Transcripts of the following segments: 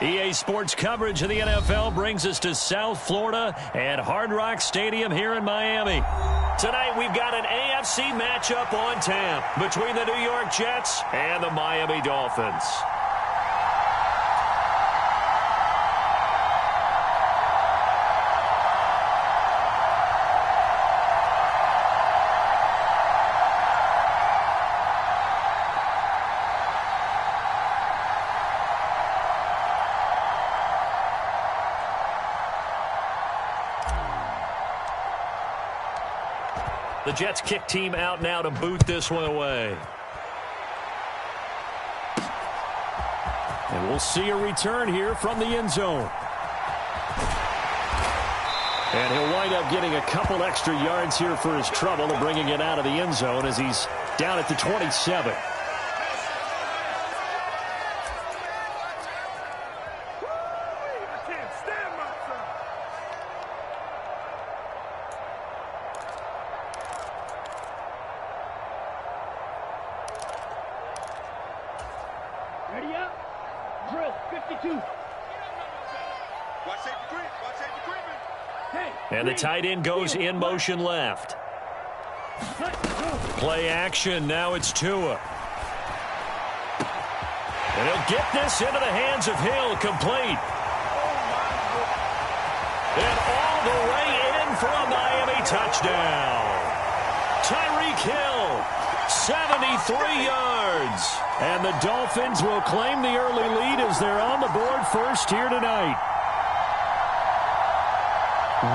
EA Sports coverage of the NFL brings us to South Florida and Hard Rock Stadium here in Miami. Tonight we've got an AFC matchup on tap between the New York Jets and the Miami Dolphins. The Jets kick team out now to boot this one away. And we'll see a return here from the end zone. And he'll wind up getting a couple extra yards here for his trouble and bringing it out of the end zone as he's down at the 27. Ready up. Drill. 52. And the tight end goes in motion left. Play action. Now it's Tua. And he'll get this into the hands of Hill. Complete. And all the way in for a Miami touchdown. Tyreek Hill, 73 yards. And the Dolphins will claim the early lead as they're on the board first here tonight.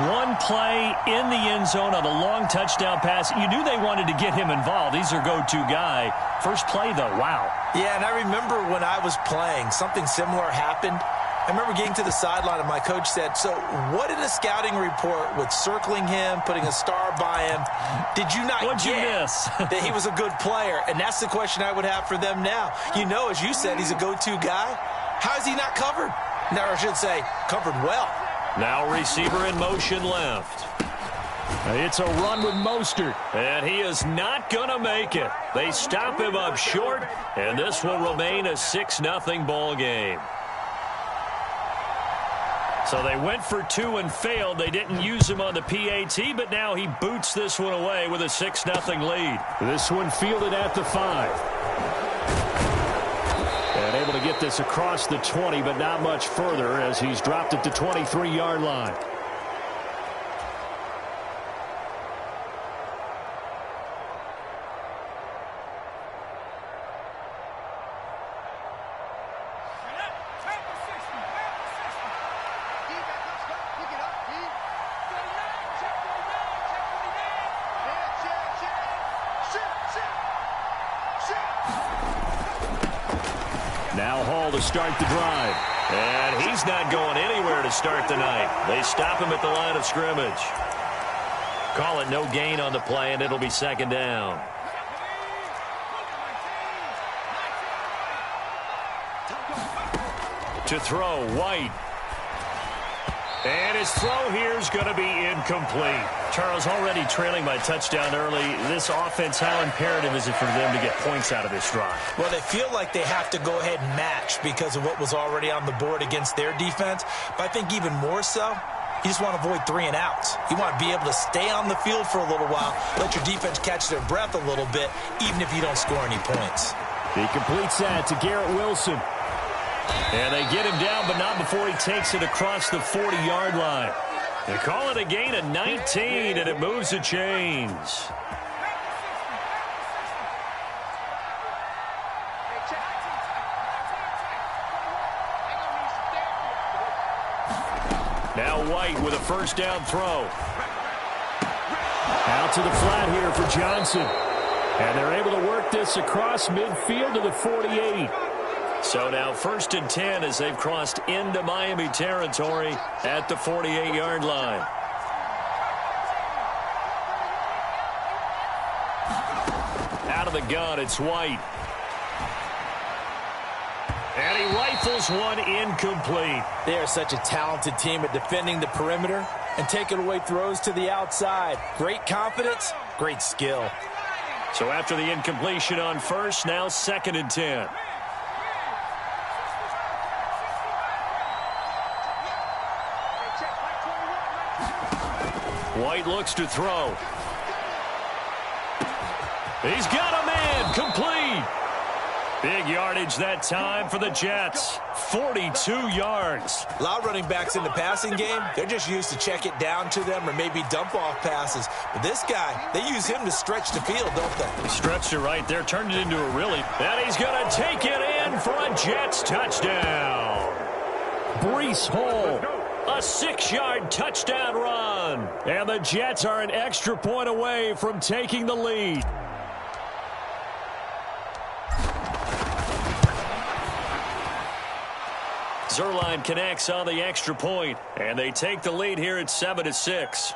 One play in the end zone on a long touchdown pass. You knew they wanted to get him involved. He's their go-to guy. First play, though, wow. Yeah, and I remember when I was playing, something similar happened. I remember getting to the sideline and my coach said, so what did a scouting report with circling him, putting a star by him, did you not What'd you miss? that he was a good player? And that's the question I would have for them now. You know, as you said, he's a go-to guy. How is he not covered? Now, I should say, covered well. Now receiver in motion left. It's a run with Mostert. And he is not going to make it. They stop him up short, and this will remain a 6-0 ball game. So they went for two and failed. They didn't use him on the PAT, but now he boots this one away with a 6-0 lead. This one fielded at the 5. And able to get this across the 20, but not much further as he's dropped at the 23-yard line. Now Hall to start the drive. And he's not going anywhere to start the night. They stop him at the line of scrimmage. Call it no gain on the play, and it'll be second down. To throw, White. And his throw here is going to be incomplete. Charles, already trailing by touchdown early. This offense, how imperative is it for them to get points out of this drive? Well, they feel like they have to go ahead and match because of what was already on the board against their defense. But I think even more so, you just want to avoid 3 and outs. You want to be able to stay on the field for a little while, let your defense catch their breath a little bit, even if you don't score any points. He completes that to Garrett Wilson. And they get him down, but not before he takes it across the 40-yard line. They call it a gain of 19, and it moves the chains. Now White with a first down throw. Out to the flat here for Johnson. And they're able to work this across midfield to the 48. So now 1st and 10 as they've crossed into Miami territory at the 48-yard line. Out of the gun, it's White. And he rifles one incomplete. They are such a talented team at defending the perimeter and taking away throws to the outside. Great confidence, great skill. So after the incompletion on first, now 2nd and 10. White looks to throw. He's got a man, complete. Big yardage that time for the Jets. 42 yards. A lot of running backs in the passing game, they're just used to check it down to them or maybe dump off passes. But this guy, they use him to stretch the field, don't they? Stretched it right there, turned it into a really. And he's going to take it in for a Jets touchdown. Breece Hall, a 6-yard touchdown run. And the Jets are an extra point away from taking the lead. Zerline connects on the extra point, and they take the lead here at 7-6.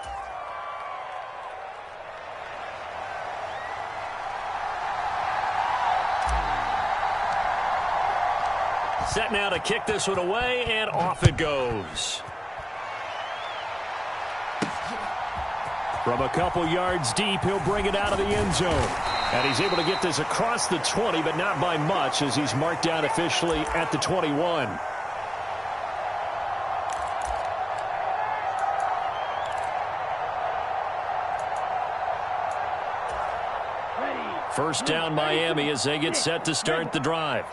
Set now to kick this one away, and off it goes. From a couple yards deep, he'll bring it out of the end zone. And he's able to get this across the 20, but not by much, as he's marked down officially at the 21. First down, Miami, as they get set to start the drive.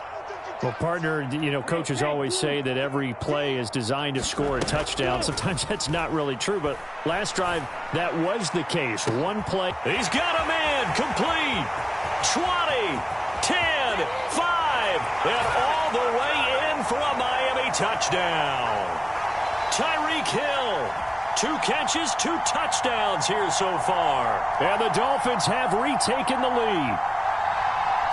Well, partner, coaches always say that every play is designed to score a touchdown. Sometimes that's not really true, but last drive, that was the case. One play. He's got a man, complete. 20, 10, 5, and all the way in for a Miami touchdown. Tyreek Hill. 2 catches, 2 touchdowns here so far. And the Dolphins have retaken the lead.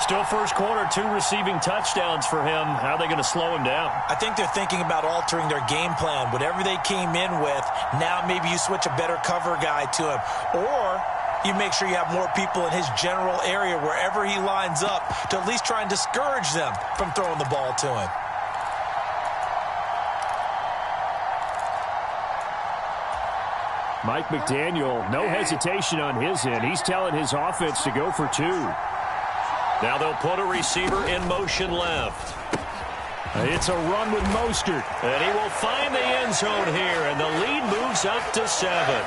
Still first quarter, 2 receiving touchdowns for him. How are they going to slow him down? I think they're thinking about altering their game plan. Whatever they came in with, now maybe you switch a better cover guy to him. Or you make sure you have more people in his general area wherever he lines up to at least try and discourage them from throwing the ball to him. Mike McDaniel, no hesitation on his end. He's telling his offense to go for 2. Now they'll put a receiver in motion left. It's a run with Mostert. And he will find the end zone here, and the lead moves up to 7.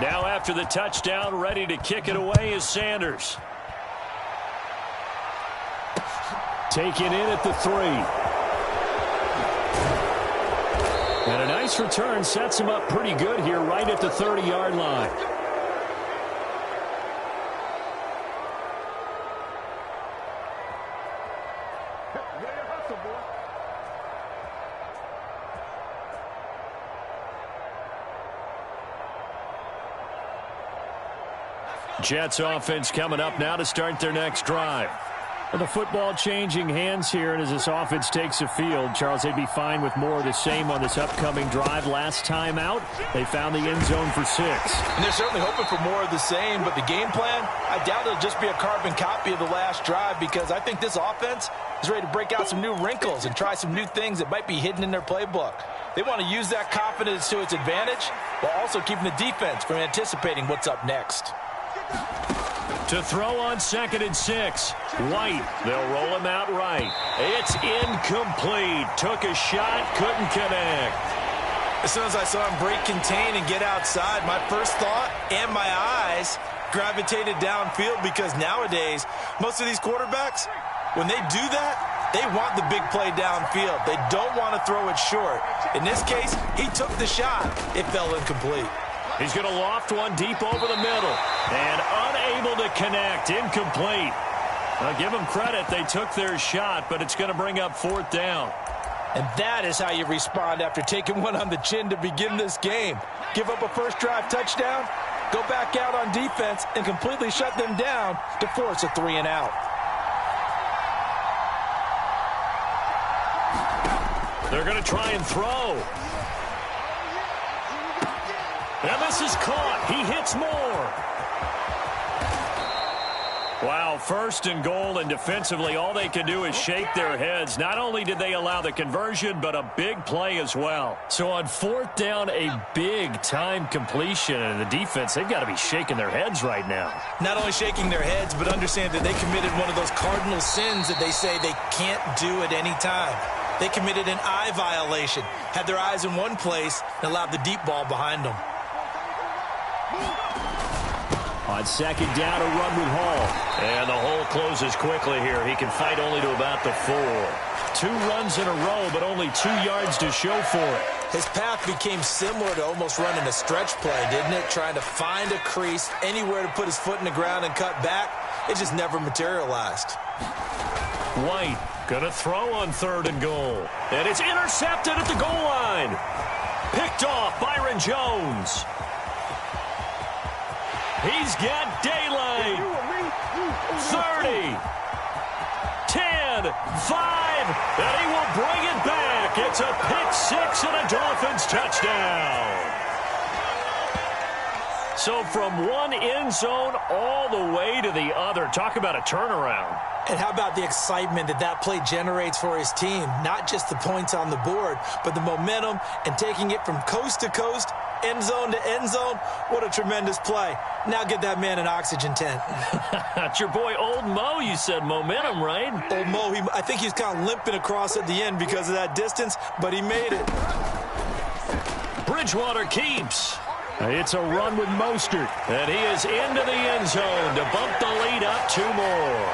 Now after the touchdown, ready to kick it away is Sanders. Taken in at the 3. And a nice return sets him up pretty good here right at the 30-yard line. Jets offense coming up now to start their next drive. Well, the football changing hands here, and as this offense takes the field, Charles, they'd be fine with more of the same on this upcoming drive. Last time out, they found the end zone for 6. And they're certainly hoping for more of the same, but the game plan, I doubt it'll just be a carbon copy of the last drive, because I think this offense is ready to break out some new wrinkles and try some new things that might be hidden in their playbook. They want to use that confidence to its advantage while also keeping the defense from anticipating what's up next. To throw on 2nd and 6. White, they'll roll him out right. It's incomplete. Took a shot, couldn't connect. As soon as I saw him break contain and get outside, my first thought and my eyes gravitated downfield, because nowadays, most of these quarterbacks, when they do that, they want the big play downfield. They don't want to throw it short. In this case, he took the shot. It fell incomplete. He's going to loft one deep over the middle. And unable to connect. Incomplete. I'll give them credit. They took their shot, but it's going to bring up 4th down. And that is how you respond after taking one on the chin to begin this game. Give up a first drive touchdown, go back out on defense, and completely shut them down to force a 3 and out. They're going to try and throw. And this is caught. He hits more. Wow, first and goal, and defensively, all they can do is shake their heads. Not only did they allow the conversion, but a big play as well. So on fourth down, a big-time completion, and the defense, they've got to be shaking their heads right now. Not only shaking their heads, but understand that they committed one of those cardinal sins that they say they can't do at any time. They committed an eye violation, had their eyes in one place, and allowed the deep ball behind them. On second down, a run with Hall. And the hole closes quickly here. He can fight only to about the 4. 2 runs in a row, but only 2 yards to show for it. His path became similar to almost running a stretch play, didn't it? Trying to find a crease, anywhere to put his foot in the ground and cut back. It just never materialized. White going to throw on third and goal. And it's intercepted at the goal line. Picked off Byron Jones. He's got daylight. 30, 10, 5, and he will bring it back. It's a pick 6 and a Dolphins touchdown. So from one end zone all the way to the other. Talk about a turnaround. And how about the excitement that that play generates for his team? Not just the points on the board, but the momentum and taking it from coast to coast, end zone to end zone. What a tremendous play. Now get that man an oxygen tent. That's your boy Old Mo. You said momentum, right? Old Mo, I think he's kind of limping across at the end because of that distance, but he made it. Bridgewater keeps. It's a run with Mostert. And he is into the end zone to bump the lead up 2 more.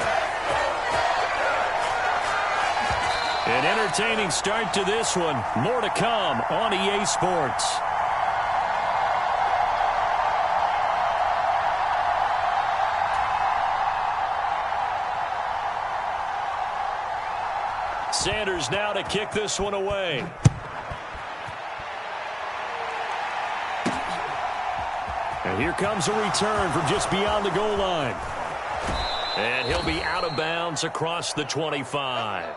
An entertaining start to this one. More to come on EA Sports. Sanders now to kick this one away. And here comes a return from just beyond the goal line. And he'll be out of bounds across the 25.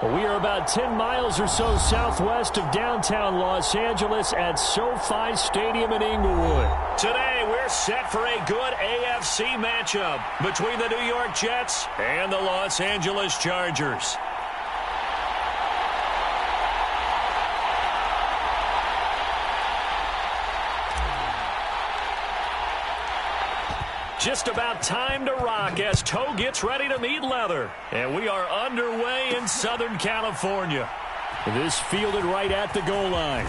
We are about 10 miles or so southwest of downtown Los Angeles at SoFi Stadium in Inglewood. Today, we're set for a good AFC matchup between the New York Jets and the Los Angeles Chargers. Just about time to rock as toe gets ready to meet leather. And we are underway in Southern California. This fielded right at the goal line.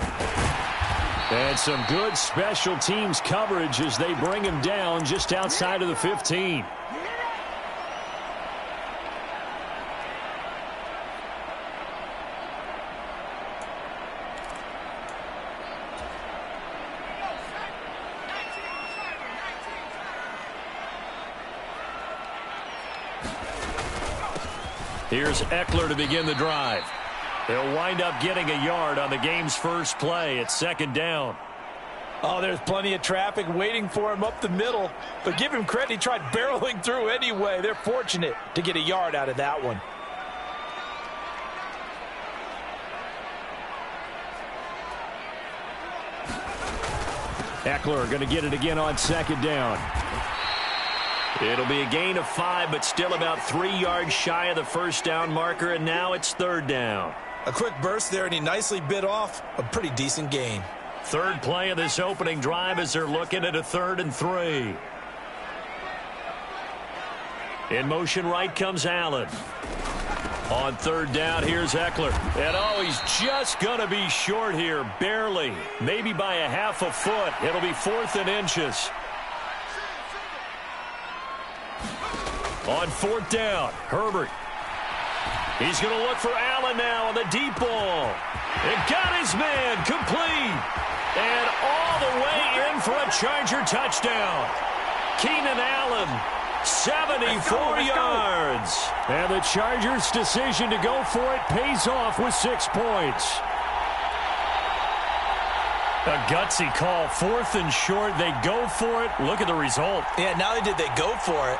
And some good special teams coverage as they bring him down just outside of the 15. Here's Eckler to begin the drive. They'll wind up getting a yard on the game's first play at second down. Oh, there's plenty of traffic waiting for him up the middle. But give him credit, he tried barreling through anyway. They're fortunate to get a yard out of that one. Eckler going to get it again on second down. It'll be a gain of 5, but still about 3 yards shy of the first down marker, and now it's third down. A quick burst there, and he nicely bit off a pretty decent gain. Third play of this opening drive as they're looking at a 3rd and 3. In motion right comes Allen. On third down, here's Eckler. And he's just going to be short here, barely. Maybe by a half a foot. It'll be 4th and inches. On 4th down, Herbert. He's going to look for Allen now on the deep ball. And got his man complete. And all the way in for a Charger touchdown. Keenan Allen, 74 yards. And the Chargers' decision to go for it pays off with 6 points. A gutsy call, 4th and short. They go for it. Look at the result. Yeah, not only did they go for it,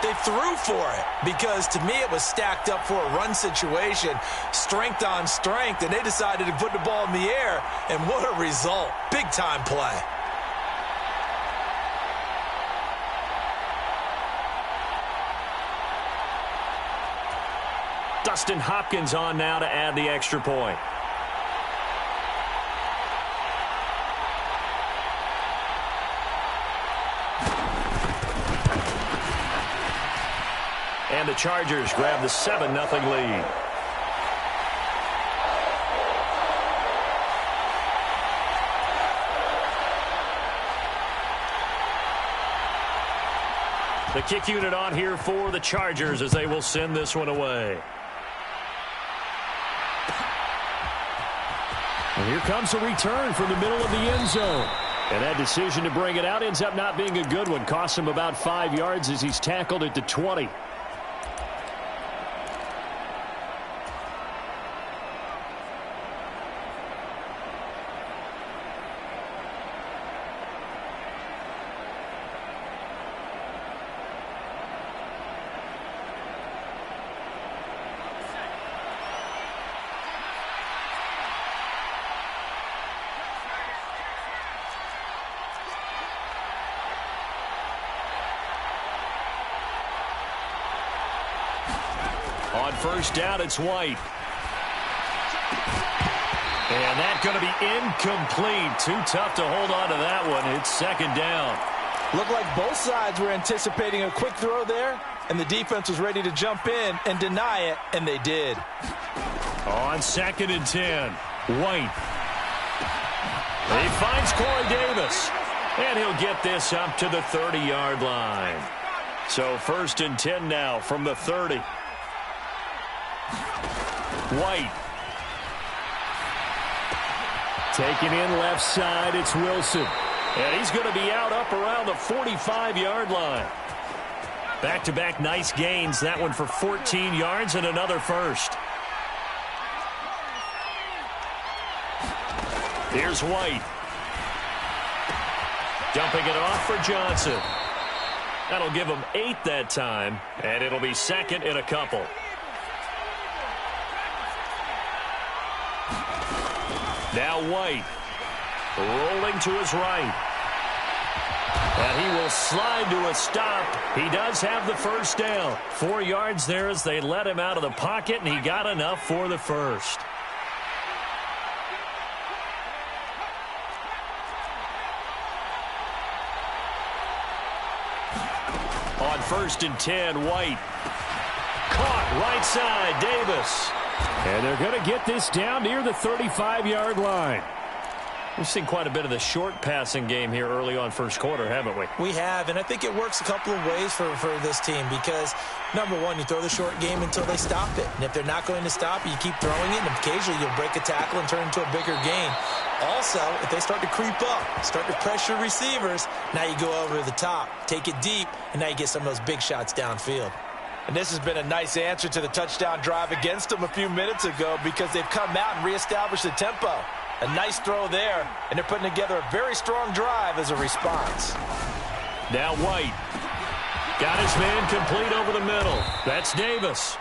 they threw for it, because to me it was stacked up for a run situation, strength on strength, and they decided to put the ball in the air, and what a result. Big-time play. Dustin Hopkins on now to add the extra point. And the Chargers grab the 7-0 lead. The kick unit on here for the Chargers as they will send this one away. And here comes a return from the middle of the end zone. And that decision to bring it out ends up not being a good one. Costs him about 5 yards as he's tackled at the 20. On first down, it's White. And that's going to be incomplete. Too tough to hold on to that one. It's second down. Looked like both sides were anticipating a quick throw there, and the defense was ready to jump in and deny it, and they did. On 2nd and 10, White. He finds Corey Davis, and he'll get this up to the 30-yard line. So 1st and 10 now from the 30. White. Taken in left side, it's Wilson. And he's going to be out up around the 45-yard line. Back-to-back nice gains. That one for 14 yards and another first. Here's White. Dumping it off for Johnson. That'll give him 8 that time, and it'll be 2nd and a couple. Now White, rolling to his right. And he will slide to a stop. He does have the first down. 4 yards there as they let him out of the pocket, and he got enough for the first. On 1st and 10, White. Caught right side, Davis. And they're going to get this down near the 35-yard line. We've seen quite a bit of the short passing game here early on first quarter, haven't we? We have, and I think it works a couple of ways for this team because, number one, you throw the short game until they stop it. And if they're not going to stop it, you keep throwing it, and occasionally you'll break a tackle and turn it into a bigger gain. Also, if they start to creep up, start to pressure receivers, now you go over the top, take it deep, and now you get some of those big shots downfield. And this has been a nice answer to the touchdown drive against them a few minutes ago because they've come out and reestablished the tempo. A nice throw there, and they're putting together a very strong drive as a response. Now White. Got his man complete over the middle. That's Davis.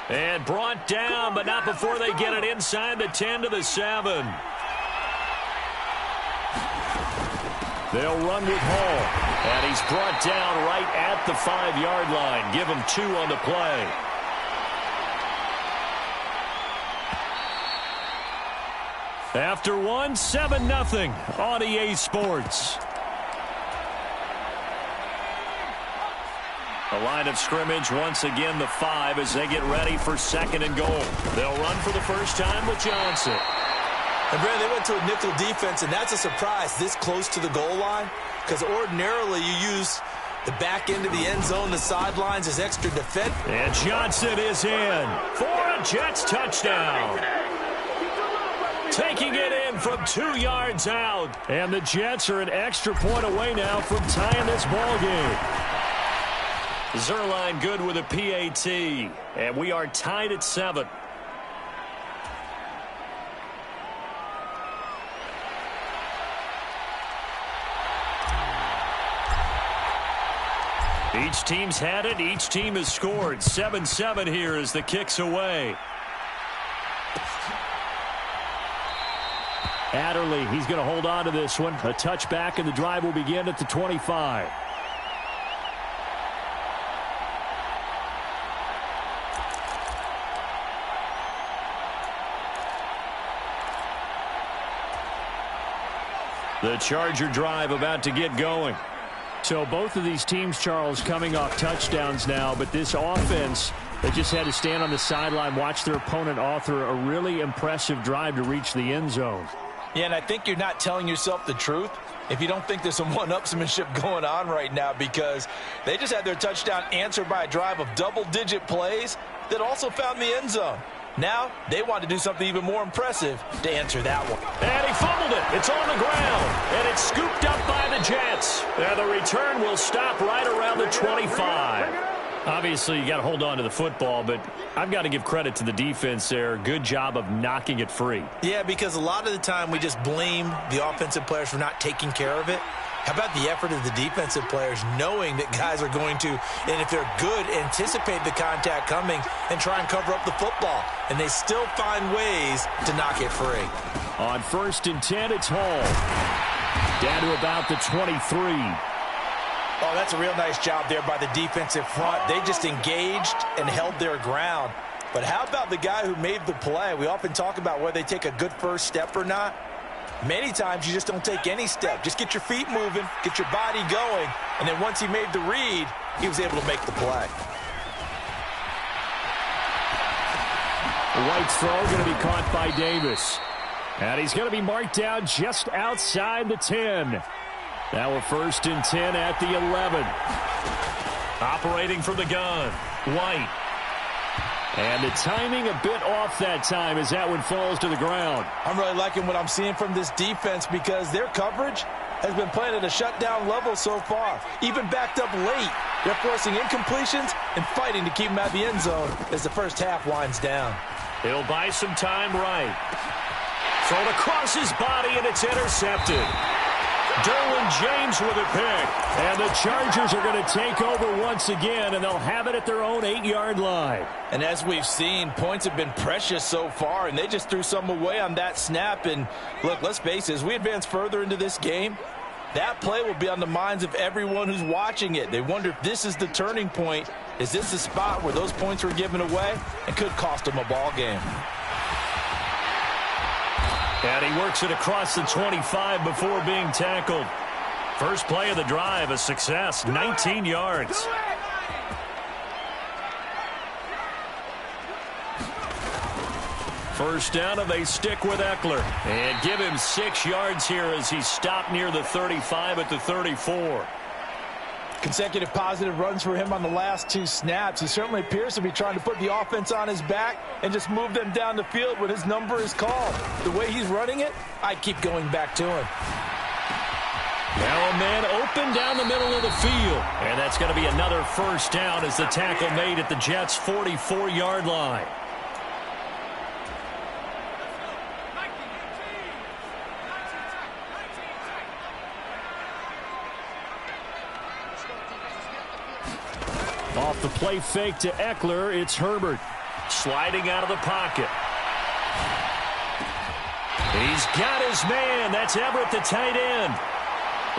And brought down, but not before they get it inside the 10 to the 7. They'll run with Hall. And he's brought down right at the 5-yard line. Give him 2 on the play. After 1, 7-0 on EA Sports. The line of scrimmage, once again, the 5 as they get ready for 2nd and goal. They'll run for the first time with Johnson. And Brad, they went to a nickel defense, and that's a surprise this close to the goal line, because ordinarily you use the back end of the end zone, the sidelines as extra defense. And Johnson is in for a Jets touchdown. Taking it in from 2 yards out. And the Jets are an extra point away now from tying this ball game. Zerline good with a PAT. And we are tied at 7. Each team's had it. Each team has scored. 7-7 here as the kick's away. Adderley, he's going to hold on to this one. A touchback, and the drive will begin at the 25. The Charger drive about to get going. So both of these teams, Charles, coming off touchdowns now, but this offense, they just had to stand on the sideline, watch their opponent author a really impressive drive to reach the end zone. Yeah, and I think you're not telling yourself the truth if you don't think there's some one-upsmanship going on right now, because they just had their touchdown answered by a drive of double-digit plays that also found the end zone. Now they want to do something even more impressive to answer that one. And he fumbled it. It's on the ground. And it's scooped up by the Jets. And the return will stop right around the 25. Obviously, you got to hold on to the football, but I've got to give credit to the defense there. Good job of knocking it free. Yeah, because a lot of the time we just blame the offensive players for not taking care of it. How about the effort of the defensive players knowing that guys are going to, and if they're good, anticipate the contact coming and try and cover up the football. And they still find ways to knock it free. On 1st and 10, it's Hall. Down to about the 23. Oh, that's a real nice job there by the defensive front. They just engaged and held their ground. But how about the guy who made the play? We often talk about whether they take a good first step or not. Many times you just don't take any step. Just get your feet moving, get your body going, and then once he made the read, he was able to make the play. White's throw going to be caught by Davis. And he's going to be marked down just outside the 10. Now we're 1st and 10 at the 11. Operating from the gun, White. And the timing a bit off that time as that one falls to the ground. I'm really liking what I'm seeing from this defense because their coverage has been playing at a shutdown level so far. Even backed up late, they're forcing incompletions and fighting to keep them at the end zone as the first half winds down. He'll buy some time right. Thrown across his body, and it's intercepted. Derwin James with a pick. And the Chargers are going to take over once again, and they'll have it at their own 8-yard line. And as we've seen, points have been precious so far, and they just threw some away on that snap. And look, let's face it, as we advance further into this game, that play will be on the minds of everyone who's watching it. They wonder if this is the turning point. Is this the spot where those points were given away and could cost them a ball game? And he works it across the 25 before being tackled. First play of the drive, a success, 19 yards. First down, and they stick with Eckler. And give him 6 yards here as he stopped near the 35 at the 34. Consecutive positive runs for him on the last 2 snaps. He certainly appears to be trying to put the offense on his back and just move them down the field when his number is called. The way he's running it, I'd keep going back to him. Now a man open down the middle of the field. And that's going to be another first down as the tackle made at the Jets' 44-yard line. Off the play fake to Eckler, it's Herbert. Sliding out of the pocket. He's got his man. That's Everett, the tight end.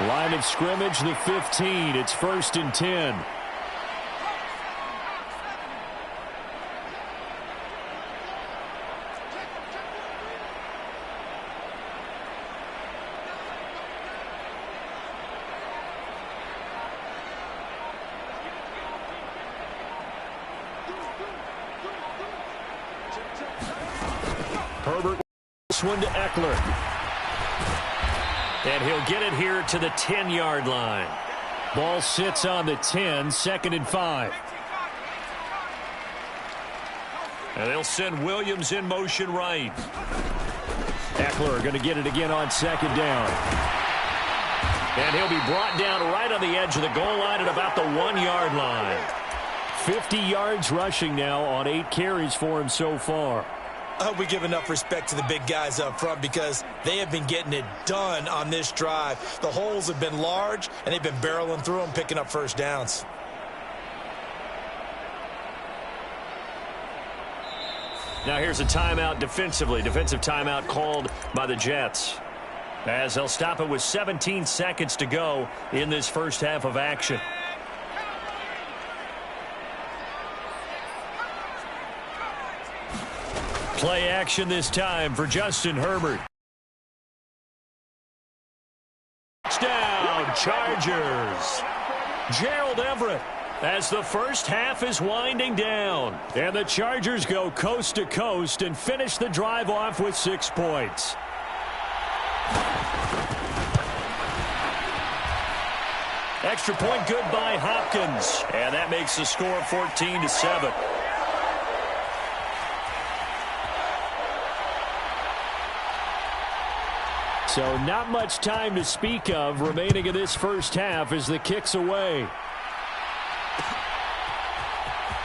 Line of scrimmage, the 15. It's 1st and 10. Herbert, this one to Eckler. And he'll get it here to the 10-yard line. Ball sits on the 10, 2nd and 5. And they'll send Williams in motion right. Eckler going to get it again on 2nd down. And he'll be brought down right on the edge of the goal line at about the 1-yard line. 50 yards rushing now on 8 carries for him so far. I hope we give enough respect to the big guys up front because they have been getting it done on this drive. The holes have been large, and they've been barreling through them, picking up first downs. Now here's a timeout defensively. Defensive timeout called by the Jets, as they'll stop it with 17 seconds to go in this first half of action. Play action this time for Justin Herbert. Touchdown, Chargers. Gerald Everett as the first half is winding down. And the Chargers go coast to coast and finish the drive off with 6 points. Extra point good by Hopkins. And that makes the score 14-7. So not much time to speak of remaining in this first half as the kick's away.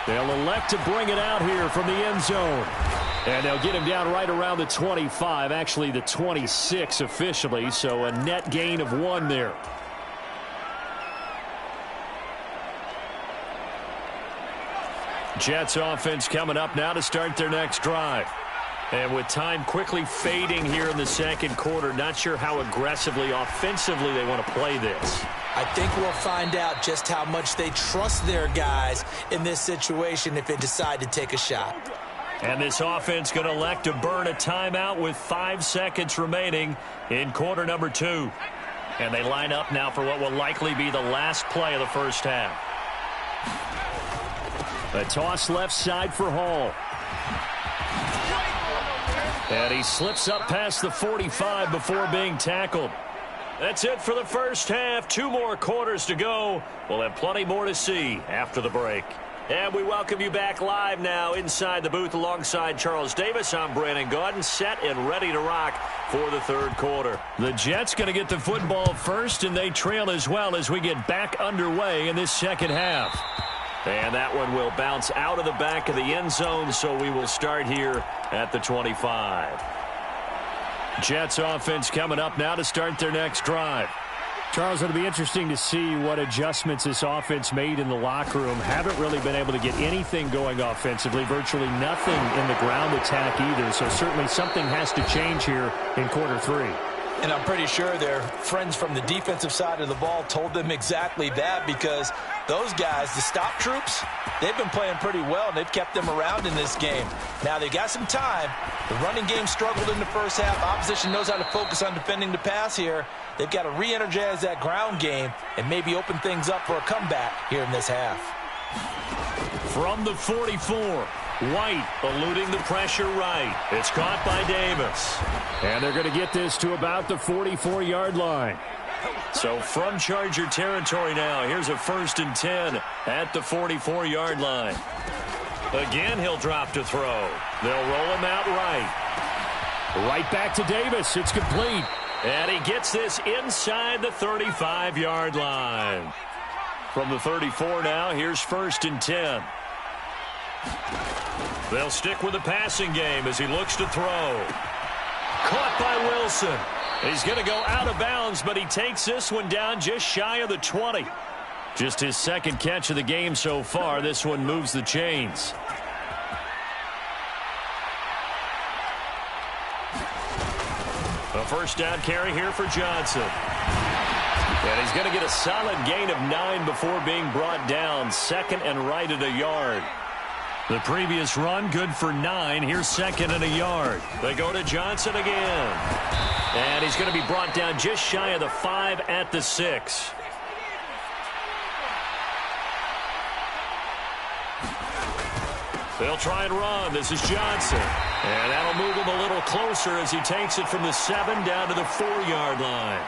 They'll elect to bring it out here from the end zone. And they'll get him down right around the 25, actually the 26 officially, so a net gain of 1 there. Jets offense coming up now to start their next drive. And with time quickly fading here in the second quarter, not sure how aggressively, offensively they want to play this. I think we'll find out just how much they trust their guys in this situation if they decide to take a shot. And this offense going to elect to burn a timeout with 5 seconds remaining in quarter number 2. And they line up now for what will likely be the last play of the first half. A toss left side for Hall. And he slips up past the 45 before being tackled. That's it for the first half. 2 more quarters to go. We'll have plenty more to see after the break. And we welcome you back live now inside the booth alongside Charles Davis. I'm Brandon Gaudin, set and ready to rock for the third quarter. The Jets going to get the football first, and they trail as well as we get back underway in this second half. And that one will bounce out of the back of the end zone, so we will start here at the 25. Jets offense coming up now to start their next drive. Charles, it'll be interesting to see what adjustments this offense made in the locker room. Haven't really been able to get anything going offensively, virtually nothing in the ground attack either, so certainly something has to change here in quarter 3. And I'm pretty sure their friends from the defensive side of the ball told them exactly that, because those guys, the stop troops, they've been playing pretty well, and they've kept them around in this game. Now, they've got some time. The running game struggled in the first half. Opposition knows how to focus on defending the pass here. They've got to re-energize that ground game and maybe open things up for a comeback here in this half. From the 44. White eluding the pressure right. It's caught by Davis. And they're going to get this to about the 44-yard line. So from Charger territory now, here's a 1st and 10 at the 44-yard line. Again, he'll drop to throw. They'll roll him out right. Right back to Davis. It's complete. And he gets this inside the 35-yard line. From the 34 now, here's 1st and 10. They'll stick with the passing game as he looks to throw. Caught by Wilson. He's going to go out of bounds, but he takes this one down just shy of the 20. Just his second catch of the game so far. This one moves the chains. A first down carry here for Johnson. And he's going to get a solid gain of 9 before being brought down. Second and right at a yard. The previous run, good for 9. Here's second and a yard. They go to Johnson again. And he's going to be brought down just shy of the 5 at the 6. They'll try and run. This is Johnson. And that'll move him a little closer as he takes it from the 7 down to the 4-yard line.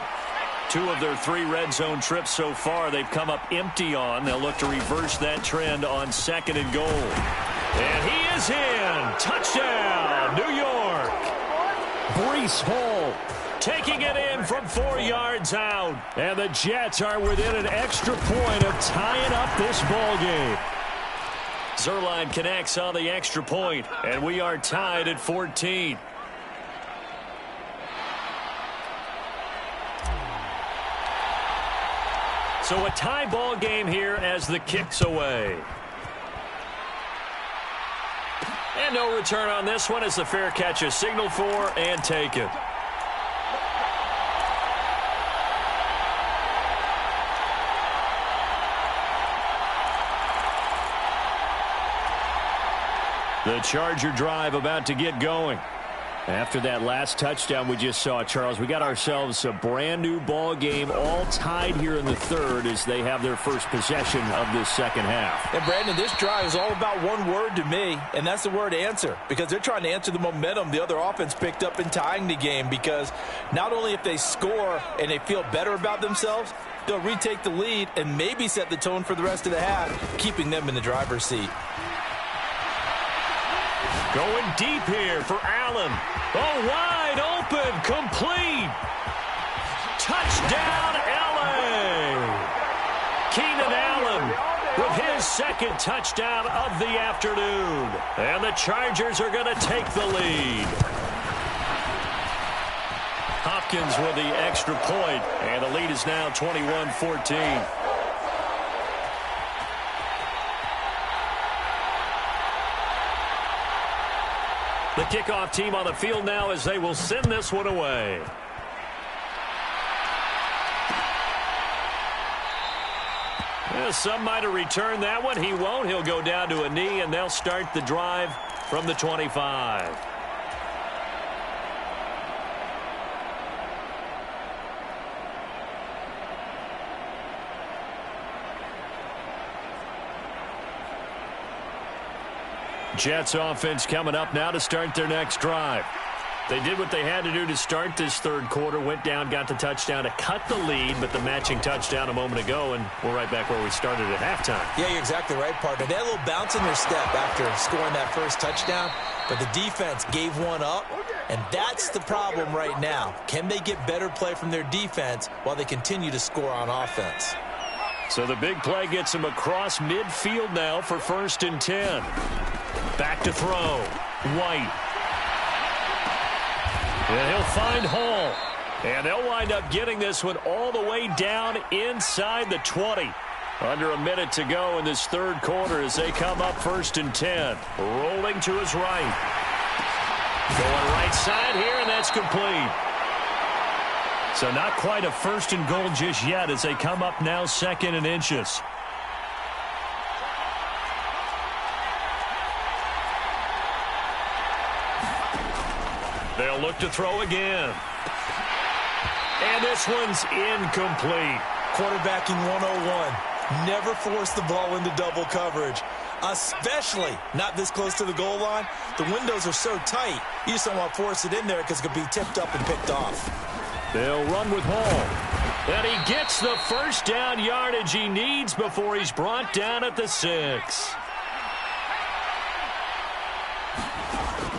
2 of their 3 red zone trips so far they've come up empty on. They'll look to reverse that trend on second and goal. And he is in. Touchdown, New York. Breece Hall taking it in from 4 yards out. And the Jets are within an extra point of tying up this ball game. Zerline connects on the extra point, and we are tied at 14. So a tie ball game here as the kick's away. And no return on this one as the fair catch is signaled for and taken. The Charger drive about to get going. After that last touchdown we just saw, Charles, we got ourselves a brand new ball game, all tied here in the third as they have their first possession of this second half. And Brandon, this drive is all about one word to me, and that's the word answer, because they're trying to answer the momentum the other offense picked up in tying the game, because not only if they score and they feel better about themselves, they'll retake the lead and maybe set the tone for the rest of the half, keeping them in the driver's seat. Going deep here for Allen. Oh, wide open, complete. Touchdown, L.A. Keenan Allen with his second touchdown of the afternoon. And the Chargers are going to take the lead. Hopkins with the extra point, and the lead is now 21-14. The kickoff team on the field now as they will send this one away. Well, some might have returned that one. He won't. He'll go down to a knee, and they'll start the drive from the 25. Jets offense coming up now to start their next drive. They did what they had to do to start this third quarter. Went down, got the touchdown to cut the lead, but the matching touchdown a moment ago, and we're right back where we started at halftime. Yeah, you're exactly right, partner. They had a little bounce in their step after scoring that first touchdown, but the defense gave one up, and that's the problem right now. Can they get better play from their defense while they continue to score on offense? So the big play gets him across midfield now for 1st and 10. Back to throw. White. And he'll find Hall. And they'll wind up getting this one all the way down inside the 20. Under a minute to go in this third quarter as they come up 1st and 10. Rolling to his right. Going right side here, and that's complete. So not quite a 1st and goal just yet as they come up now 2nd and inches. They'll look to throw again. And this one's incomplete. Quarterbacking 101. Never force the ball into double coverage, especially not this close to the goal line. The windows are so tight, you just don't want to force it in there because it could be tipped up and picked off. They'll run with Hall. And he gets the first down yardage he needs before he's brought down at the 6.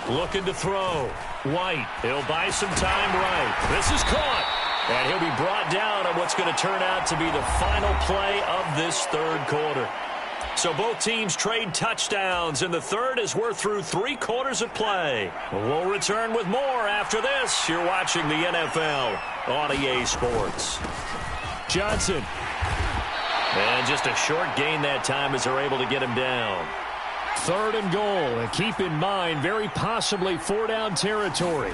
Looking to throw. White. He'll buy some time right. This is caught. And he'll be brought down on what's going to turn out to be the final play of this third quarter. So both teams trade touchdowns in the third as we're through 3 quarters of play. We'll return with more after this. You're watching the NFL on EA Sports. Johnson And just a short gain that time as they're able to get him down. 3rd and goal. And keep in mind, very possibly 4-down territory.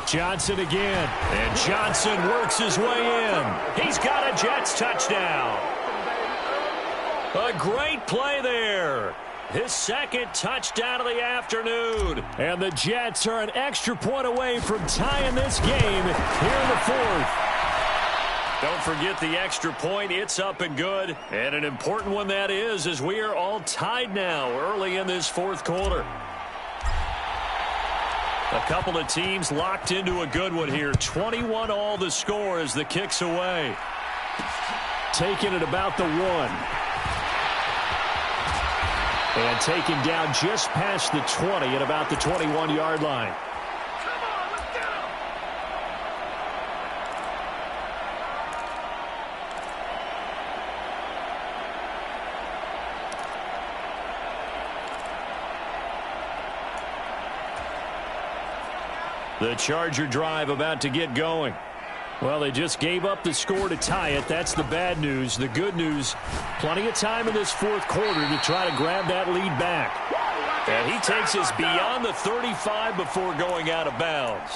Johnson again. And Johnson works his way in. He's got a Jets touchdown. A great play there. His 2nd touchdown of the afternoon. And the Jets are an extra point away from tying this game here in the 4th. Don't forget the extra point. It's up and good. And an important one that is, as we are all tied now early in this 4th quarter. A couple of teams locked into a good one here. 21 all the score as the kick's away. Taking it about the 1. And taken down just past the 20 at about the 21-yard line. The Charger drive about to get going. Well, they just gave up the score to tie it. That's the bad news. The good news, plenty of time in this 4th quarter to try to grab that lead back. And he takes us beyond the 35 before going out of bounds.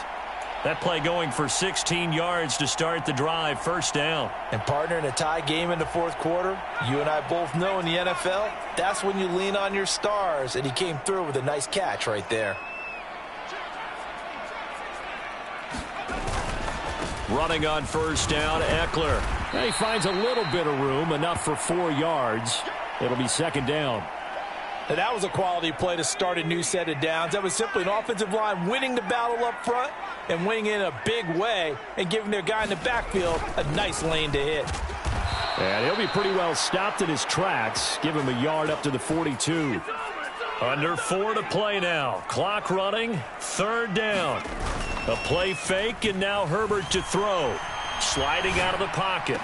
That play going for 16 yards to start the drive, 1st down. And partner, in a tie game in the 4th quarter, you and I both know in the NFL, that's when you lean on your stars. And he came through with a nice catch right there. Running on 1st down, Eckler. And he finds a little bit of room, enough for 4 yards. It'll be 2nd down. And that was a quality play to start a new set of downs. That was simply an offensive line winning the battle up front and winning in a big way and giving their guy in the backfield a nice lane to hit. And he'll be pretty well stopped in his tracks. Give him a yard up to the 42. Under 4 to play now. Clock running, 3rd down. A play fake, and now Herbert to throw. Sliding out of the pocket.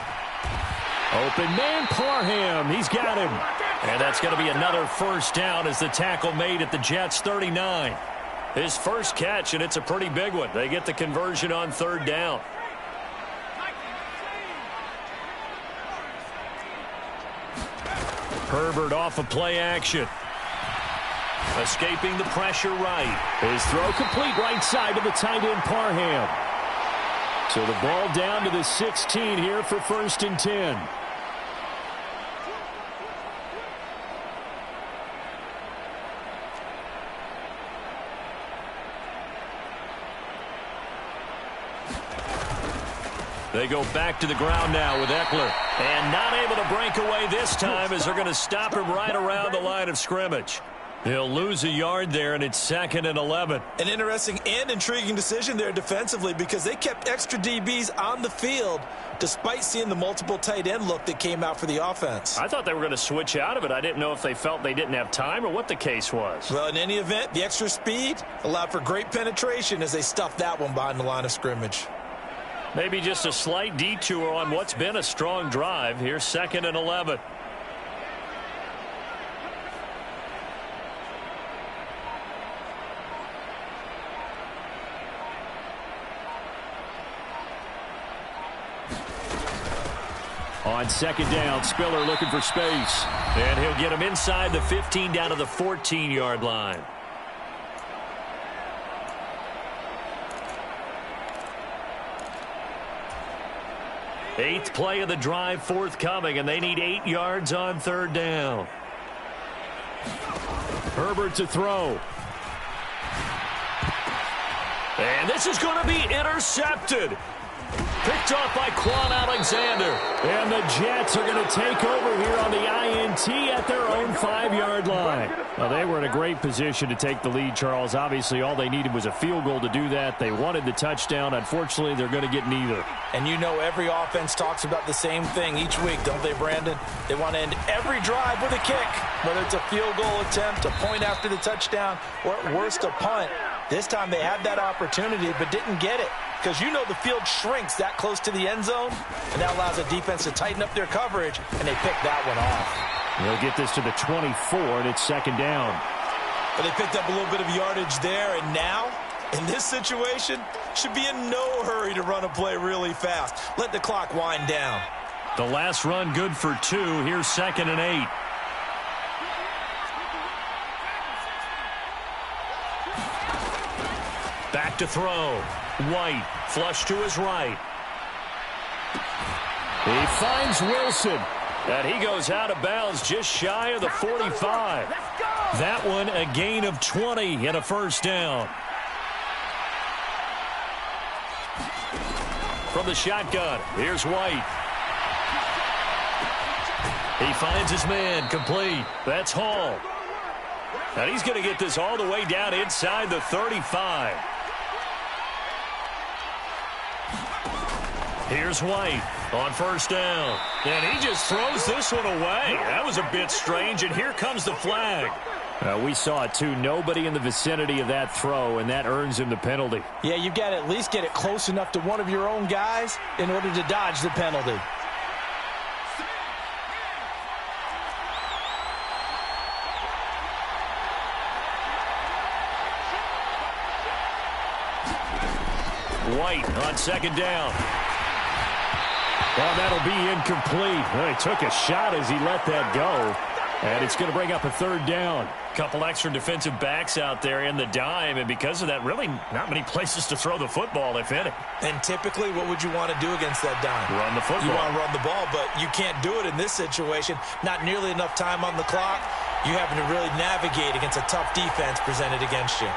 Open man, Parham. He's got him. And that's going to be another 1st down as the tackle made at the Jets' 39. His first catch, and it's a pretty big one. They get the conversion on 3rd down. Herbert off of play action. Escaping the pressure right. His throw complete right side to the tight end Parham. So the ball down to the 16 here for 1st and 10. They go back to the ground now with Eckler. And not able to break away this time as they're going to stop him right around the line of scrimmage. He'll lose a yard there, and it's 2nd and 11. An interesting and intriguing decision there defensively because they kept extra DBs on the field despite seeing the multiple tight end look that came out for the offense. I thought they were going to switch out of it. I didn't know if they felt they didn't have time or what the case was. Well, in any event, the extra speed allowed for great penetration as they stuffed that one behind the line of scrimmage. Maybe just a slight detour on what's been a strong drive. Here's 2nd and 11. On 2nd down, Spiller looking for space. And he'll get him inside the 15 down to the 14-yard line. Eighth play of the drive forthcoming, and they need 8 yards on 3rd down. Herbert to throw. And this is going to be intercepted. Picked off by Quan Alexander. And the Jets are going to take over here on the INT at their own 5-yard line. Well, they were in a great position to take the lead, Charles. Obviously, all they needed was a field goal to do that. They wanted the touchdown. Unfortunately, they're going to get neither. And you know every offense talks about the same thing each week, don't they, Brandon? They want to end every drive with a kick, whether it's a field goal attempt, a point after the touchdown, or at worst a punt. This time they had that opportunity but didn't get it because you know the field shrinks that close to the end zone, and that allows the defense to tighten up their coverage, and they pick that one off. They'll get this to the 24, and it's 2nd down. But they picked up a little bit of yardage there, and now, in this situation, should be in no hurry to run a play really fast. Let the clock wind down. The last run good for 2. Here's 2nd and 8. Back to throw. White, flush to his right. He finds Wilson. And he goes out of bounds just shy of the 45. That one a gain of 20 and a first down. From the shotgun, here's White. He finds his man, complete. That's Hall. And he's going to get this all the way down inside the 35. Here's White on first down. And he just throws this one away. That was a bit strange, and here comes the flag. We saw it, too. Nobody in the vicinity of that throw, and that earns him the penalty. Yeah, you've got to at least get it close enough to one of your own guys in order to dodge the penalty. White on second down. Well, that'll be incomplete. Well, he took a shot as he let that go. And it's going to bring up a third down. Couple extra defensive backs out there in the dime, and because of that, really not many places to throw the football, if any. And typically, what would you want to do against that dime? Run the football. You want to run the ball, but you can't do it in this situation. Not nearly enough time on the clock. You having to really navigate against a tough defense presented against you.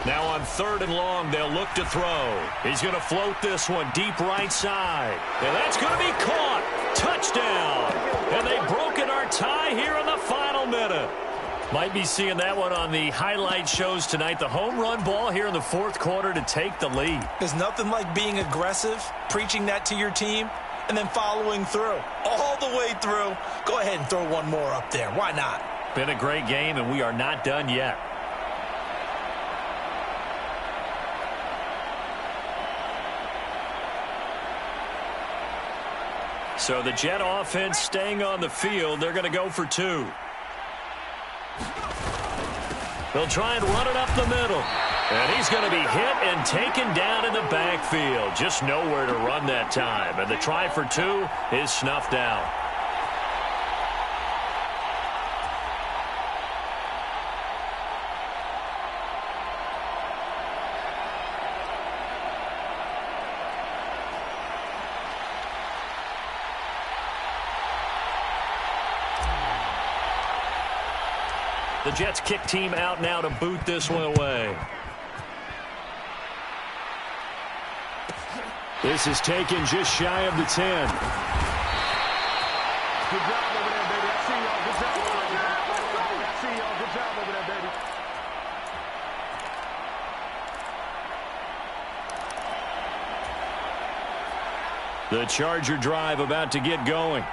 Now on 3rd and long, they'll look to throw. He's going to float this one deep right side. And that's going to be caught. Touchdown. And they've broken our tie here in the final minute. Might be seeing that one on the highlight shows tonight. The home run ball here in the 4th quarter to take the lead. There's nothing like being aggressive, preaching that to your team, and then following through. All the way through. Go ahead and throw one more up there. Why not? Been a great game, and we are not done yet. So the Jet offense staying on the field. They're going to go for 2. They'll try and run it up the middle. And he's going to be hit and taken down in the backfield. Just nowhere to run that time. And the try for 2 is snuffed out. The Jets kick team out now to boot this one away. This is taken just shy of the 10. Good job over there, baby. I see y'all. Good job over there. I see y'all. Good job over there, baby. The Charger drive about to get going.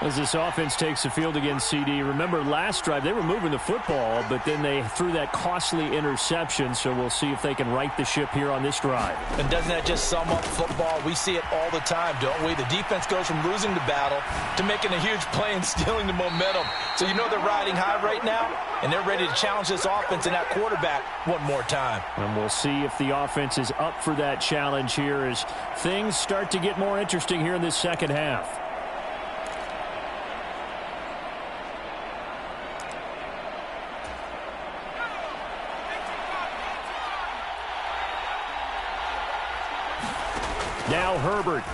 As this offense takes the field against CD. Remember, last drive, they were moving the football, but then they threw that costly interception, so we'll see if they can right the ship here on this drive. And doesn't that just sum up football? We see it all the time, don't we? The defense goes from losing the battle to making a huge play and stealing the momentum. So you know they're riding high right now, and they're ready to challenge this offense and that quarterback one more time. And we'll see if the offense is up for that challenge here as things start to get more interesting here in this second half. Now Herbert.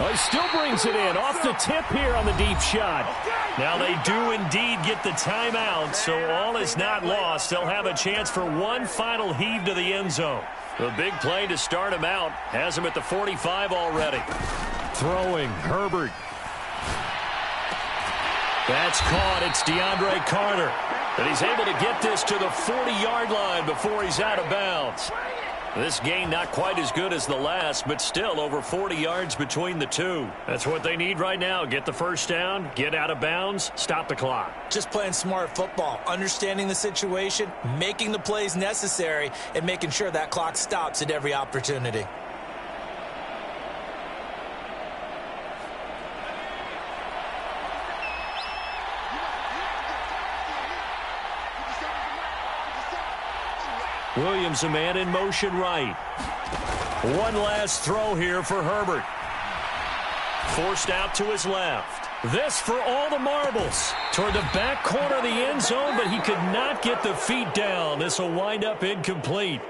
Oh, he still brings it in off the tip here on the deep shot. Now they do indeed get the timeout, so all is not lost. They'll have a chance for one final heave to the end zone. The big play to start him out has him at the 45 already. Throwing, Herbert. That's caught. It's DeAndre Carter. And he's able to get this to the 40-yard line before he's out of bounds. This gain not quite as good as the last, but still over 40 yards between the two. That's what they need right now. Get the first down, get out of bounds, stop the clock. Just playing smart football, understanding the situation, making the plays necessary, and making sure that clock stops at every opportunity. Williams, a man in motion right. One last throw here for Herbert. Forced out to his left. This for all the marbles. Toward the back corner of the end zone, but he could not get the feet down. This will wind up incomplete.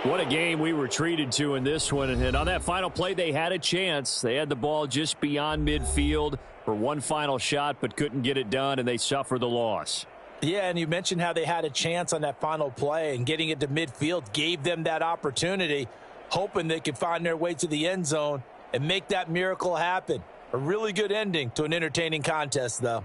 What a game we were treated to in this one. And on that final play, they had a chance. They had the ball just beyond midfield for one final shot, but couldn't get it done, and they suffer the loss. Yeah, and you mentioned how they had a chance on that final play, and getting it to midfield gave them that opportunity, hoping they could find their way to the end zone and make that miracle happen. A really good ending to an entertaining contest, though.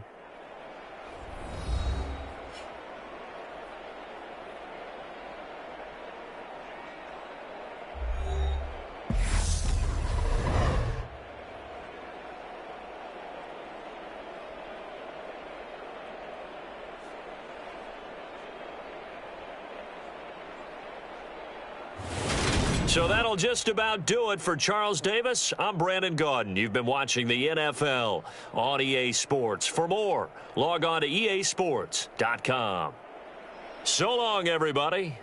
So that'll just about do it for Charles Davis. I'm Brandon Gaudin. You've been watching the NFL on EA Sports. For more, log on to easports.com. So long, everybody.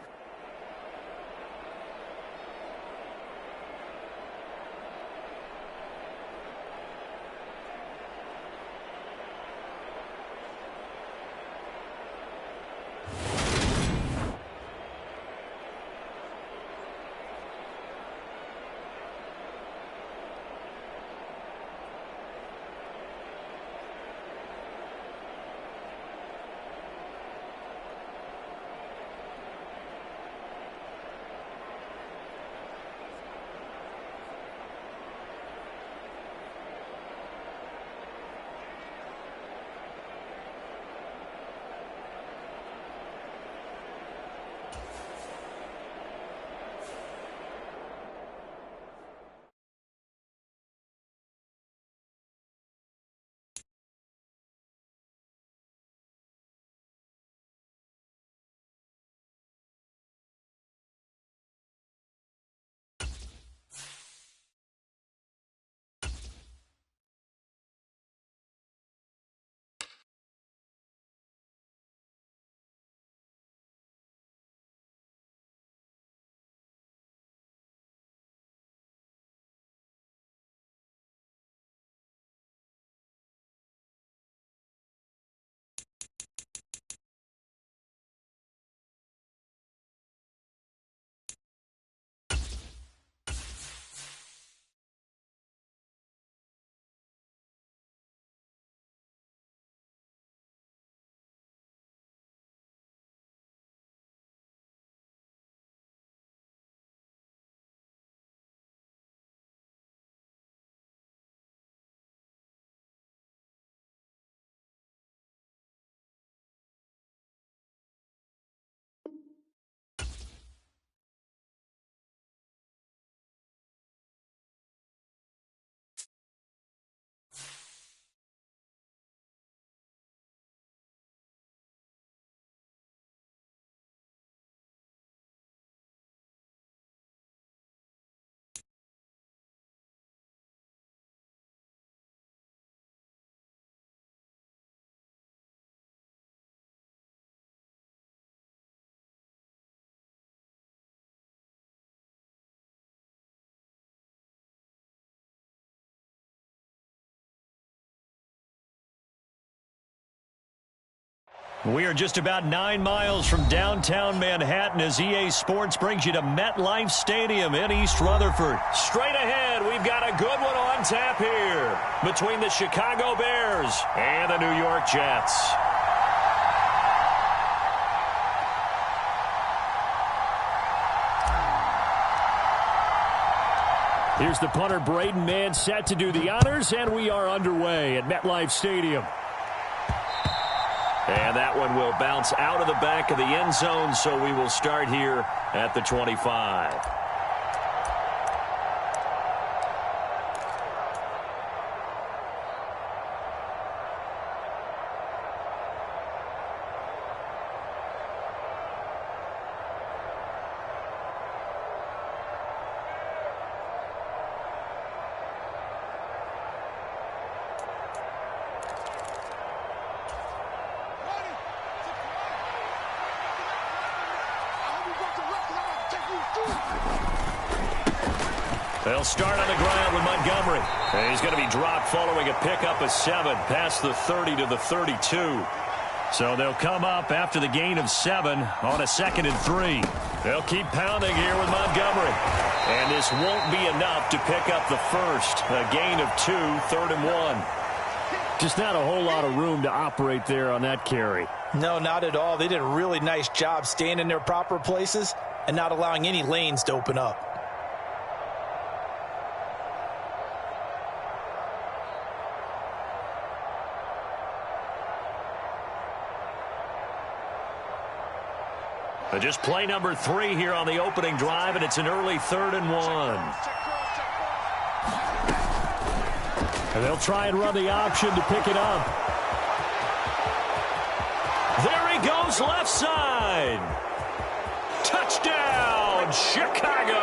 We are just about 9 miles from downtown Manhattan as EA Sports brings you to MetLife Stadium in East Rutherford. Straight ahead, we've got a good one on tap here between the Chicago Bears and the New York Jets. Here's the punter, Braden Mann, set to do the honors, and we are underway at MetLife Stadium. And that one will bounce out of the back of the end zone, so we will start here at the 25. They'll start on the ground with Montgomery. And he's going to be dropped following a pickup of 7 past the 30 to the 32. So they'll come up after the gain of 7 on a 2nd and 3. They'll keep pounding here with Montgomery. And this won't be enough to pick up the first. A gain of 2, 3rd and 1. Just not a whole lot of room to operate there on that carry. No, not at all. They did a really nice job staying in their proper places and not allowing any lanes to open up. Just play number 3 here on the opening drive, and it's an early 3rd and 1. And they'll try and run the option to pick it up. There he goes, left side. Touchdown, Chicago.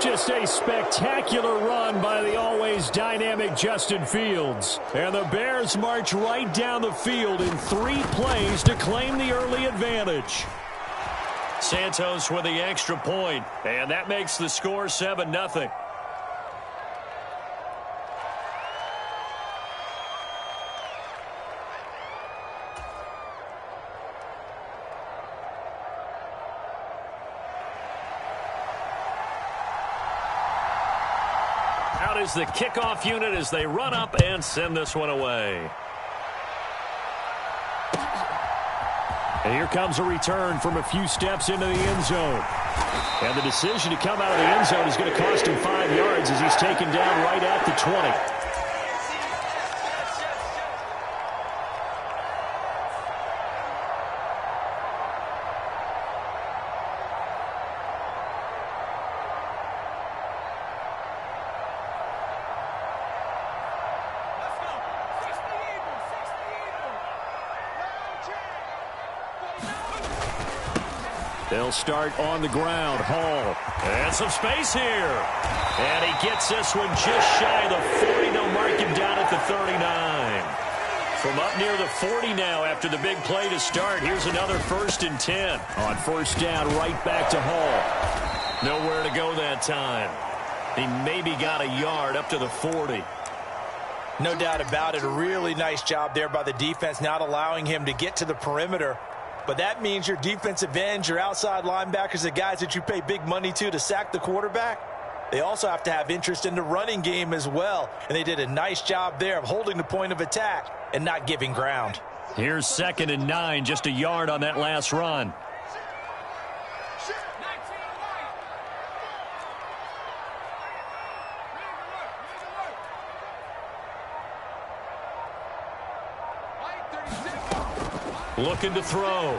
Just a spectacular run by the always dynamic Justin Fields. And the Bears march right down the field in 3 plays to claim the early advantage. Santos with the extra point, and that makes the score 7-0. Out is the kickoff unit as they run up and send this one away. And here comes a return from a few steps into the end zone. And the decision to come out of the end zone is going to cost him 5 yards as he's taken down right at the 20. They'll start on the ground. Hall. And some space here. And he gets this one just shy of the 40. They'll mark him down at the 39. From up near the 40 now after the big play to start. Here's another 1st and 10. On 1st down, right back to Hall. Nowhere to go that time. He maybe got a yard up to the 40. No doubt about it. A really nice job there by the defense, not allowing him to get to the perimeter. But that means your defensive ends, your outside linebackers, the guys that you pay big money to sack the quarterback, they also have to have interest in the running game as well. And they did a nice job there of holding the point of attack and not giving ground. Here's 2nd and 9, just a yard on that last run. Looking to throw.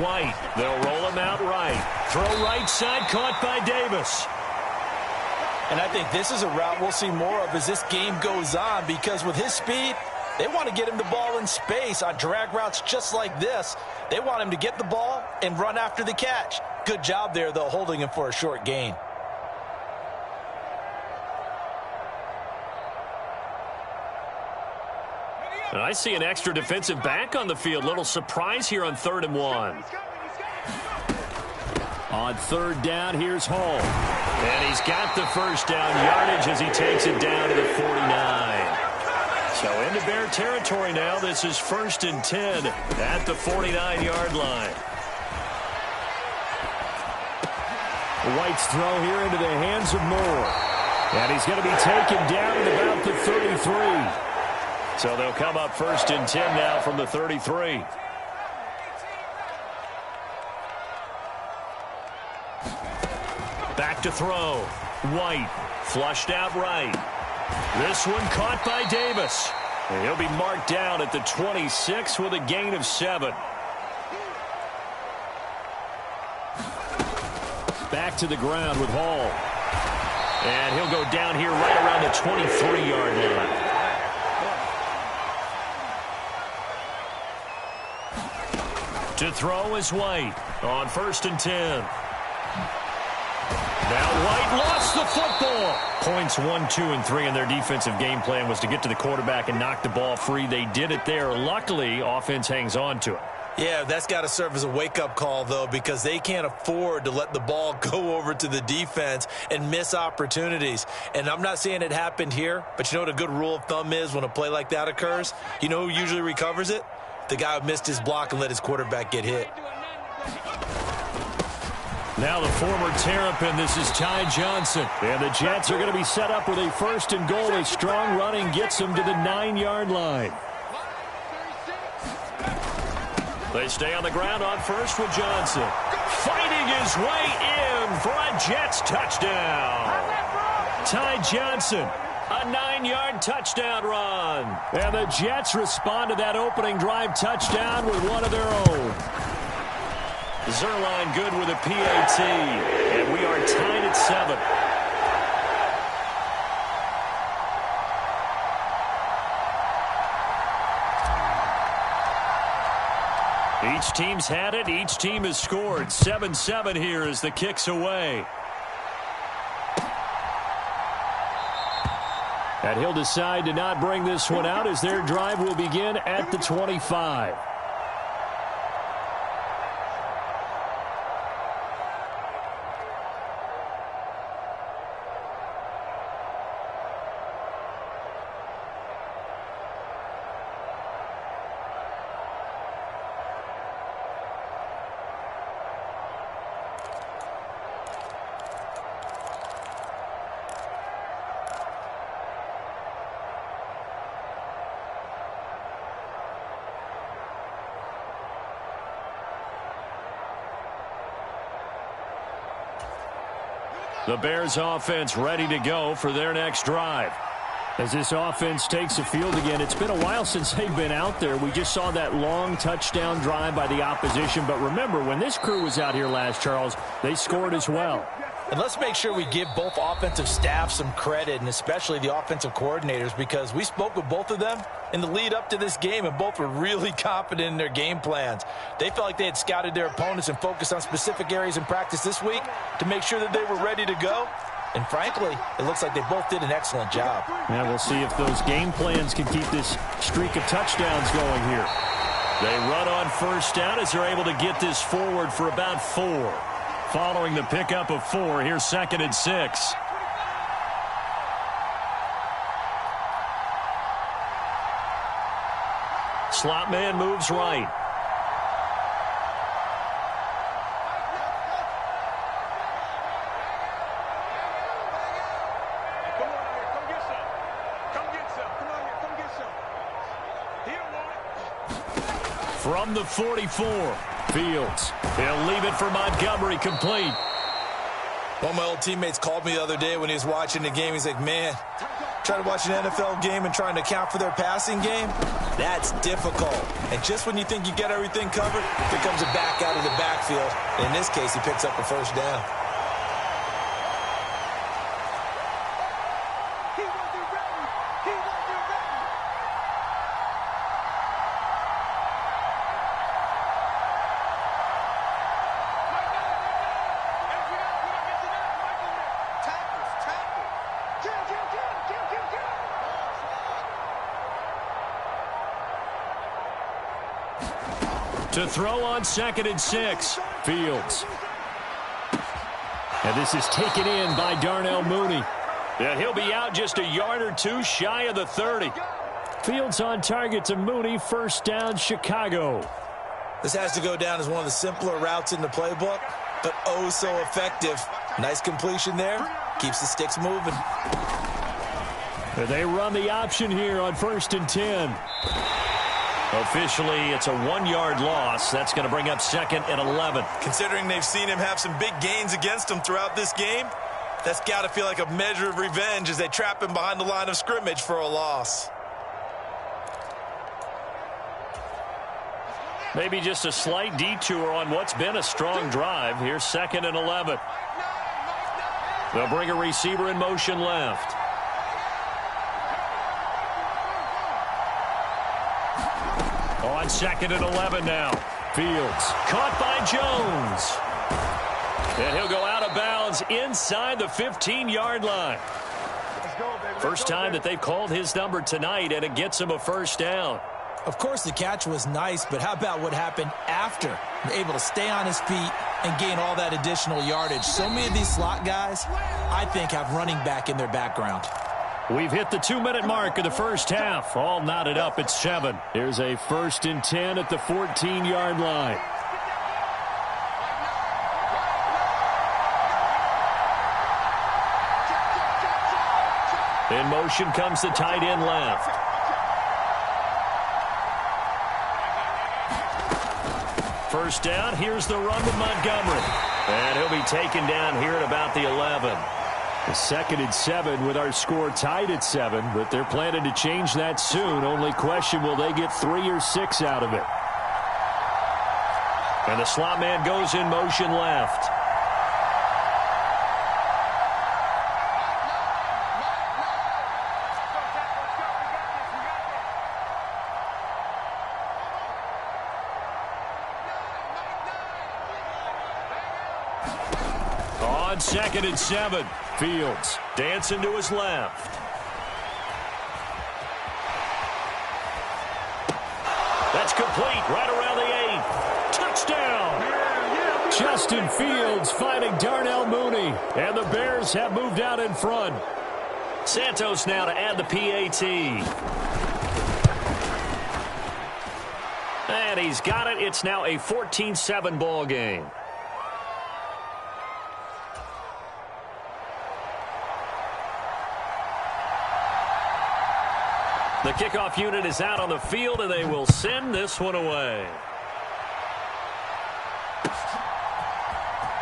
White. They'll roll him out right. Throw right side, caught by Davis. And I think this is a route we'll see more of as this game goes on, because with his speed, they want to get him the ball in space on drag routes just like this. They want him to get the ball and run after the catch. Good job there, though, holding him for a short gain. And I see an extra defensive back on the field. Little surprise here on 3rd and 1. On 3rd down, here's Hall. And he's got the 1st down yardage as he takes it down to the 49. So into Bear territory now. This is 1st and 10 at the 49-yard line. White's throw here into the hands of Moore. And he's going to be taken down at about the 33. So they'll come up 1st and 10 now from the 33. Back to throw. White flushed out right. This one caught by Davis. And he'll be marked down at the 26 with a gain of 7. Back to the ground with Hall. And he'll go down here right around the 23-yard line. To throw is White on 1st and 10. Now White lost the football. Points 1, 2, and 3 in their defensive game plan was to get to the quarterback and knock the ball free. They did it there. Luckily, offense hangs on to it. Yeah, that's got to serve as a wake-up call, though, because they can't afford to let the ball go over to the defense and miss opportunities. And I'm not saying it happened here, but you know what a good rule of thumb is when a play like that occurs? You know who usually recovers it? The guy who missed his block and let his quarterback get hit. Now the former Terrapin, this is Ty Johnson. And the Jets are going to be set up with a 1st and goal as strong running gets them to the 9-yard line. They stay on the ground on first with Johnson. Fighting his way in for a Jets touchdown. Ty Johnson, a 9-yard touchdown run. And the Jets respond to that opening drive touchdown with one of their own. Zerline good with a PAT. And we are tied at 7. Each team's had it. Each team has scored. 7-7 here as the kick's away. And he'll decide to not bring this one out as their drive will begin at the 25. The Bears offense ready to go for their next drive. As this offense takes the field again, it's been a while since they've been out there. We just saw that long touchdown drive by the opposition. But remember, when this crew was out here last, Charles, they scored as well. And let's make sure we give both offensive staff some credit, and especially the offensive coordinators, because we spoke with both of them in the lead up to this game, and both were really confident in their game plans. They felt like they had scouted their opponents and focused on specific areas in practice this week to make sure that they were ready to go. And frankly, it looks like they both did an excellent job. Yeah, we'll see if those game plans can keep this streak of touchdowns going here. They run on first down as they're able to get this forward for about 4. Following the pickup of 4, here's 2nd and 6. Slot man moves right. From the 44. Fields. He'll leave it for Montgomery, complete. One of my old teammates called me the other day when he was watching the game. He's like, man, trying to watch an NFL game and trying to account for their passing game, that's difficult. And just when you think you get everything covered, here comes a back out of the backfield. And in this case, he picks up a first down. To throw on 2nd and 6. Fields. And this is taken in by Darnell Mooney. And he'll be out just a yard or 2 shy of the 30. Fields on target to Mooney. First down, Chicago. This has to go down as one of the simpler routes in the playbook, but oh so effective. Nice completion there. Keeps the sticks moving. And they run the option here on 1st and 10. Officially, it's a 1-yard loss. That's going to bring up 2nd and 11. Considering they've seen him have some big gains against him throughout this game, that's got to feel like a measure of revenge as they trap him behind the line of scrimmage for a loss. Maybe just a slight detour on what's been a strong drive. Here's 2nd and 11. They'll bring a receiver in motion left. On 2nd and 11 now. Fields caught by Jones. And he'll go out of bounds inside the 15-yard line. First time that they've called his number tonight, and it gets him a first down. Of course, the catch was nice, but how about what happened after? Able to stay on his feet and gain all that additional yardage. So many of these slot guys, I think, have running back in their background. We've hit the 2-minute mark of the first half. All knotted up at 7. Here's a 1st and 10 at the 14-yard line. In motion comes the tight end left. First down, here's the run with Montgomery. And he'll be taken down here at about the 11. The 2nd and 7 with our score tied at 7, but they're planning to change that soon. Only question, will they get 3 or 6 out of it? And the slot man goes in motion left. On 2nd and 7, Fields dancing to his left. That's complete right around the 8. Touchdown! Justin Fields finding Darnell Mooney, and the Bears have moved out in front. Santos now to add the PAT. And he's got it. It's now a 14-7 ball game. The kickoff unit is out on the field, and they will send this one away.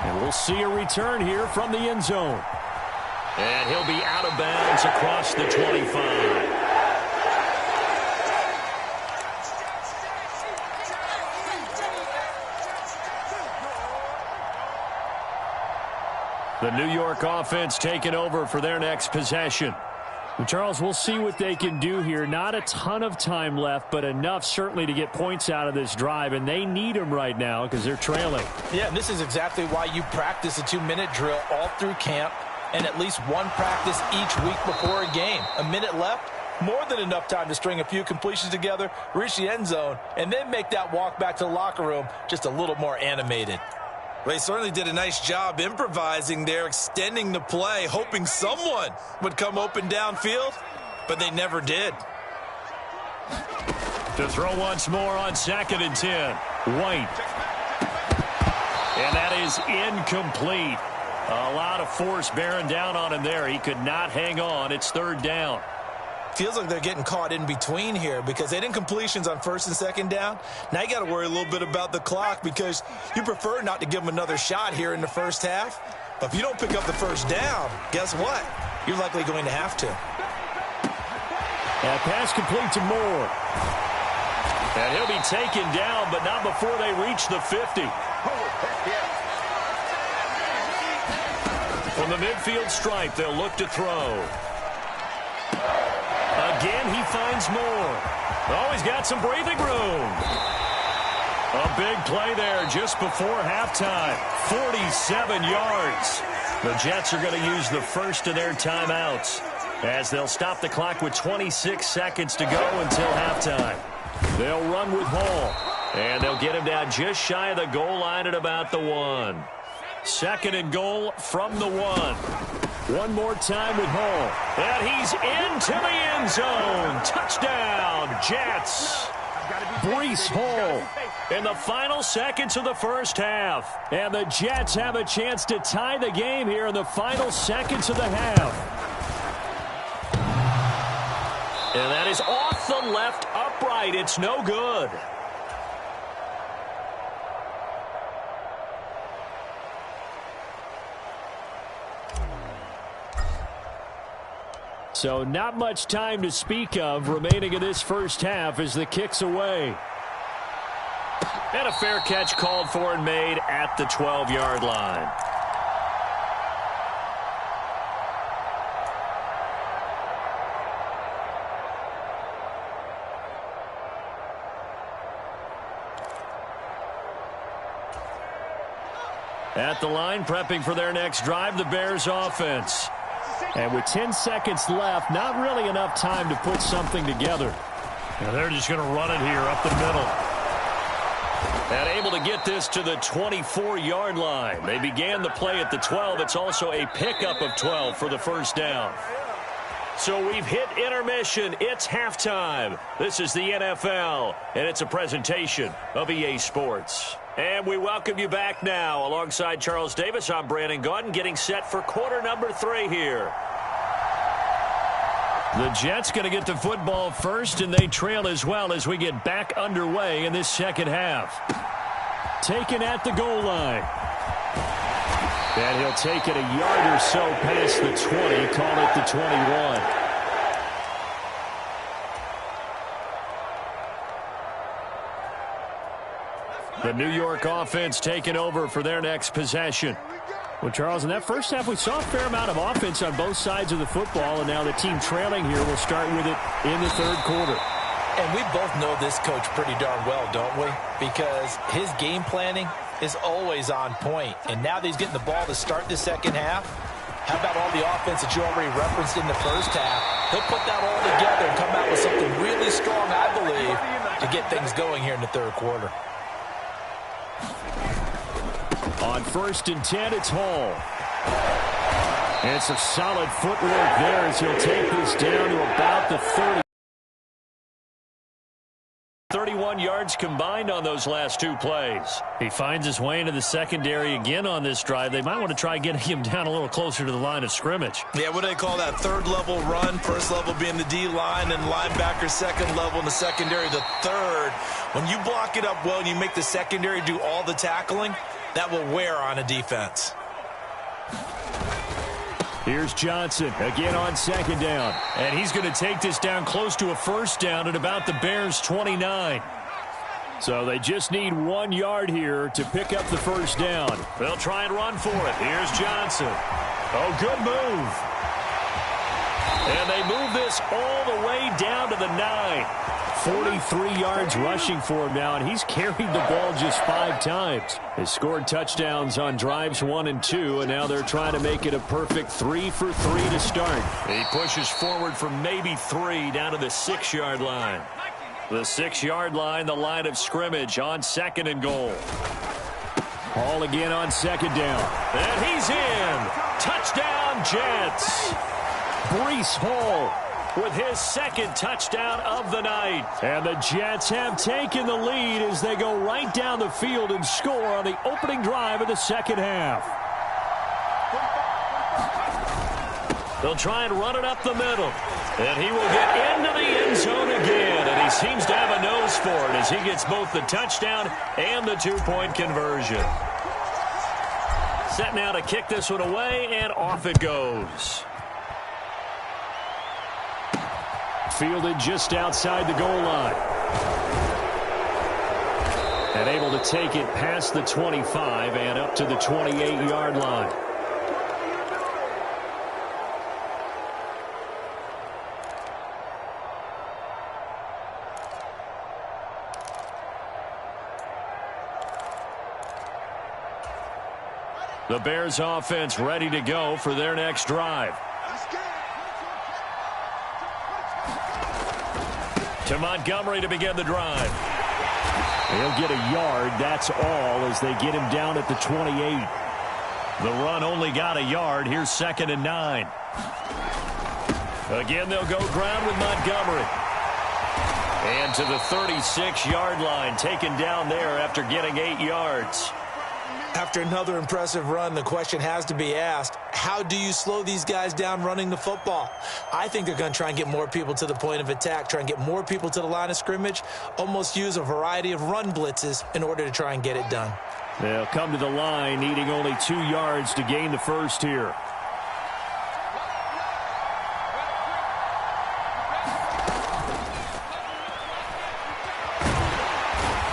And we'll see a return here from the end zone. And he'll be out of bounds across the 25. The New York offense taking over for their next possession. Charles, we'll see what they can do here. Not a ton of time left, but enough certainly to get points out of this drive, and they need them right now because they're trailing. Yeah, and this is exactly why you practice a 2-minute drill all through camp and at least one practice each week before a game. A minute left, more than enough time to string a few completions together, reach the end zone, and then make that walk back to the locker room just a little more animated. Well, they certainly did a nice job improvising there, extending the play, hoping someone would come open downfield, but they never did. To throw once more on 2nd and 10. White. And that is incomplete. A lot of force bearing down on him there. He could not hang on. It's 3rd down. Feels like they're getting caught in between here because they didn't completions on 1st and 2nd down. Now you got to worry a little bit about the clock because you prefer not to give them another shot here in the first half. But if you don't pick up the 1st down, guess what? You're likely going to have to. And pass complete to Moore. And he'll be taken down, but not before they reach the 50. From the midfield stripe, they'll look to throw. Again, he finds Moore. Oh, he's got some breathing room. A big play there just before halftime. 47 yards. The Jets are going to use the first of their timeouts as they'll stop the clock with 26 seconds to go until halftime. They'll run with Hall, and they'll get him down just shy of the goal line at about the 1. 2nd and goal from the 1. One more time with Hall. And he's into the end zone. Touchdown, Jets. Breece Hall in the final seconds of the first half. And the Jets have a chance to tie the game here in the final seconds of the half. And that is off the left upright. It's no good. So not much time to speak of remaining in this first half as the kick's away. And a fair catch called for and made at the 12-yard line. At the line, prepping for their next drive, the Bears offense. And with 10 seconds left, not really enough time to put something together. And they're just going to run it here up the middle. And able to get this to the 24-yard line. They began the play at the 12. It's also a pickup of 12 for the first down. So we've hit intermission. It's halftime. This is the NFL, and it's a presentation of EA Sports. And we welcome you back now. Alongside Charles Davis, I'm Brandon Gaudin, getting set for quarter number 3 here. The Jets going to get the football first, and they trail as well as we get back underway in this second half. Taken at the goal line. And he'll take it a yard or so past the 20, call it the 21. The New York offense taking over for their next possession. Well, Charles, in that first half, we saw a fair amount of offense on both sides of the football, and now the team trailing here will start with it in the third quarter. And we both know this coach pretty darn well, don't we? Because his game planning is always on point. And now that he's getting the ball to start the second half, how about all the offense that you already referenced in the first half? He'll put that all together and come out with something really strong, I believe, to get things going here in the third quarter. On 1st and 10, it's Hall. And some solid footwork there as he'll take this down to about the 30. 31 yards combined on those last 2 plays. He finds his way into the secondary again on this drive. They might want to try getting him down a little closer to the line of scrimmage. Yeah, what do they call that? Third level run, first level being the D-line, and linebacker second level in the secondary, the third. When you block it up well and you make the secondary do all the tackling, that will wear on a defense. Here's Johnson again on second down. And he's going to take this down close to a first down at about the Bears' 29. So they just need 1 yard here to pick up the first down. They'll try and run for it. Here's Johnson. Oh, good move. And they move this all the way down to the 9. 43 yards rushing for him now, and he's carried the ball just 5 times. They scored touchdowns on drives 1 and 2, and now they're trying to make it a perfect 3 for 3 to start. He pushes forward for maybe 3 down to the 6-yard line. The 6-yard line, the line of scrimmage on 2nd and goal. Hall again on 2nd down. And he's in. Touchdown, Jets. Breece Hall with his 2nd touchdown of the night. And the Jets have taken the lead as they go right down the field and score on the opening drive of the second half. They'll try and run it up the middle. And he will get into the end zone again. And he seems to have a nose for it as he gets both the touchdown and the 2-point conversion. Set now to kick this one away, and off it goes. Fielded just outside the goal line. And able to take it past the 25 and up to the 28-yard line. The Bears offense ready to go for their next drive. To Montgomery to begin the drive. He'll get a yard, that's all, as they get him down at the 28. The run only got a yard. Here's 2nd and 9. Again, they'll go ground with Montgomery. And to the 36-yard line, taken down there after getting 8 yards. After another impressive run, the question has to be asked, how do you slow these guys down running the football? I think they're going to try and get more people to the point of attack, try and get more people to the line of scrimmage, almost use a variety of run blitzes in order to try and get it done. They'll come to the line, needing only 2 yards to gain the first here.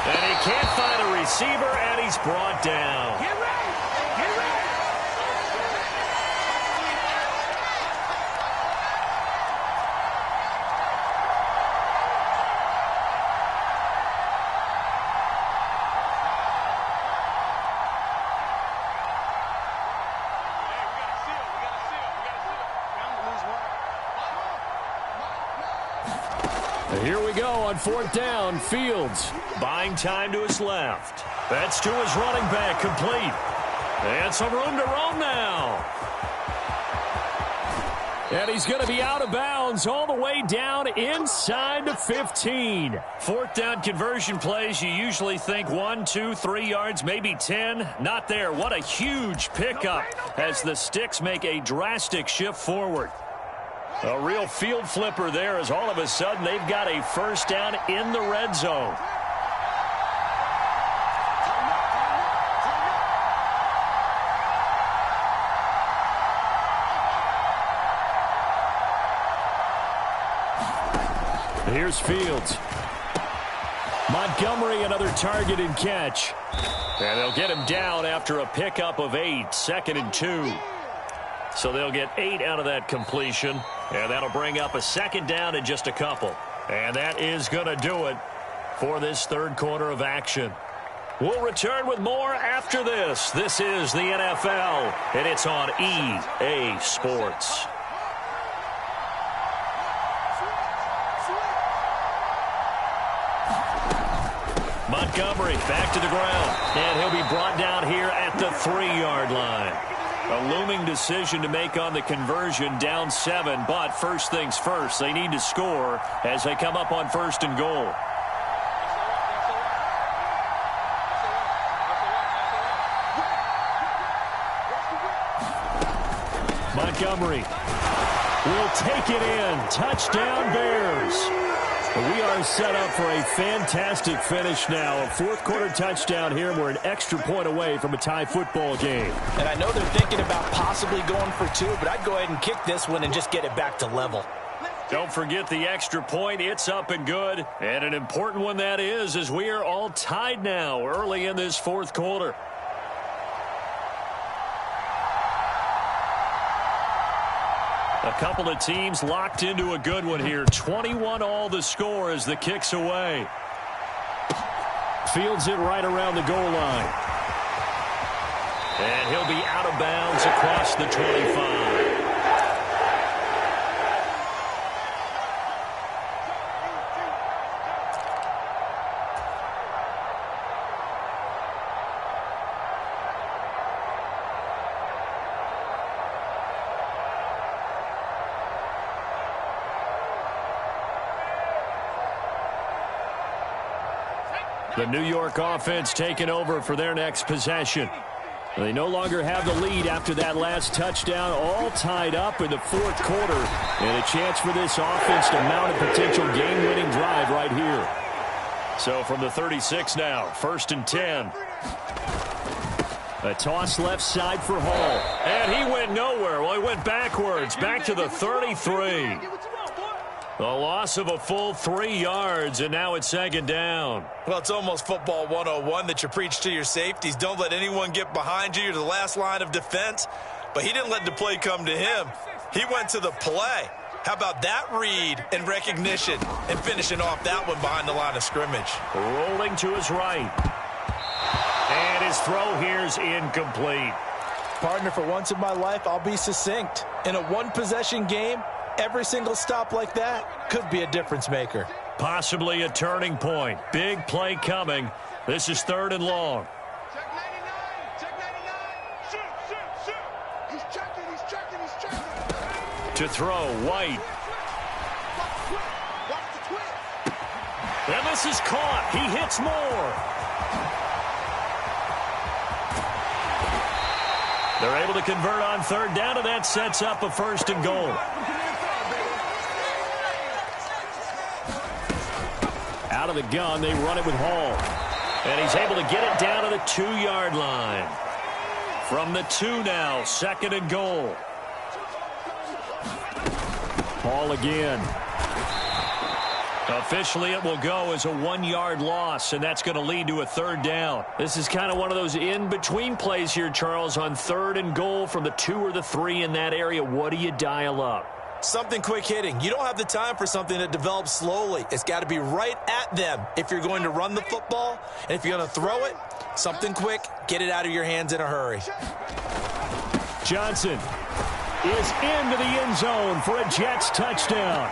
And he can't find a receiver, and he's brought down. Get ready! Get ready! Here we go on 4th down. Fields buying time to his left. That's to his running back, complete. And some room to roam now. And he's going to be out of bounds all the way down inside the 15. 4th down conversion plays, you usually think 1, 2, 3 yards, maybe 10. Not there. What a huge pickup as the Sticks make a drastic shift forward. A real field flipper there as all of a sudden they've got a first down in the red zone. Here's Fields. Montgomery, another target and catch. And they'll get him down after a pickup of 8, 2nd and 2. So they'll get 8 out of that completion. And that'll bring up a 2nd down in just a couple. And that is going to do it for this 3rd quarter of action. We'll return with more after this. This is the NFL, and it's on EA Sports. Montgomery back to the ground, and he'll be brought down here at the 3-yard line. A looming decision to make on the conversion, down 7, but first things first, they need to score as they come up on 1st and goal. Montgomery will take it in. Touchdown Bears. We are set up for a fantastic finish now. A 4th quarter touchdown here. We're an extra point away from a tie football game. And I know they're thinking about possibly going for 2, but I'd go ahead and kick this one and just get it back to level. Don't forget the extra point. It's up and good. And an important one that is, as we are all tied now early in this 4th quarter. A couple of teams locked into a good one here. 21 all the score as the kick's away. Fields it right around the goal line. And he'll be out of bounds across the 25. The New York offense taking over for their next possession. They no longer have the lead after that last touchdown, all tied up in the 4th quarter. And a chance for this offense to mount a potential game-winning drive right here. So from the 36 now, 1st and 10. A toss left side for Hall. And he went nowhere. Well, he went backwards, back to the 33. A loss of a full 3 yards, and now it's 2nd down. Well, it's almost football 101 that you preach to your safeties. Don't let anyone get behind you. You're the last line of defense. But he didn't let the play come to him. He went to the play. How about that read and recognition and finishing off that one behind the line of scrimmage? Rolling to his right. And his throw here's incomplete. Partner, for once in my life, I'll be succinct. In a one-possession game, every single stop like that could be a difference maker. Possibly a turning point. Big play coming. This is 3rd and long. Check 99. Check 99. Shoot, shoot, shoot. He's checking, he's checking, he's checking. To throw, White. Watch the twist. And this is caught. He hits more. They're able to convert on 3rd down, and that sets up a 1st and goal. Out of the gun, they run it with Hall. And he's able to get it down to the 2-yard line. From the 2 now, 2nd and goal. Hall again. Officially, it will go as a 1-yard loss, and that's going to lead to a 3rd down. This is kind of one of those in-between plays here, Charles, on 3rd and goal from the 2 or the 3 in that area. What do you dial up? Something quick hitting. You don't have the time for something that develops slowly. It's got to be right at them if you're going to run the football. And if you're going to throw it, something quick, get it out of your hands in a hurry. Johnson is into the end zone for a Jets touchdown.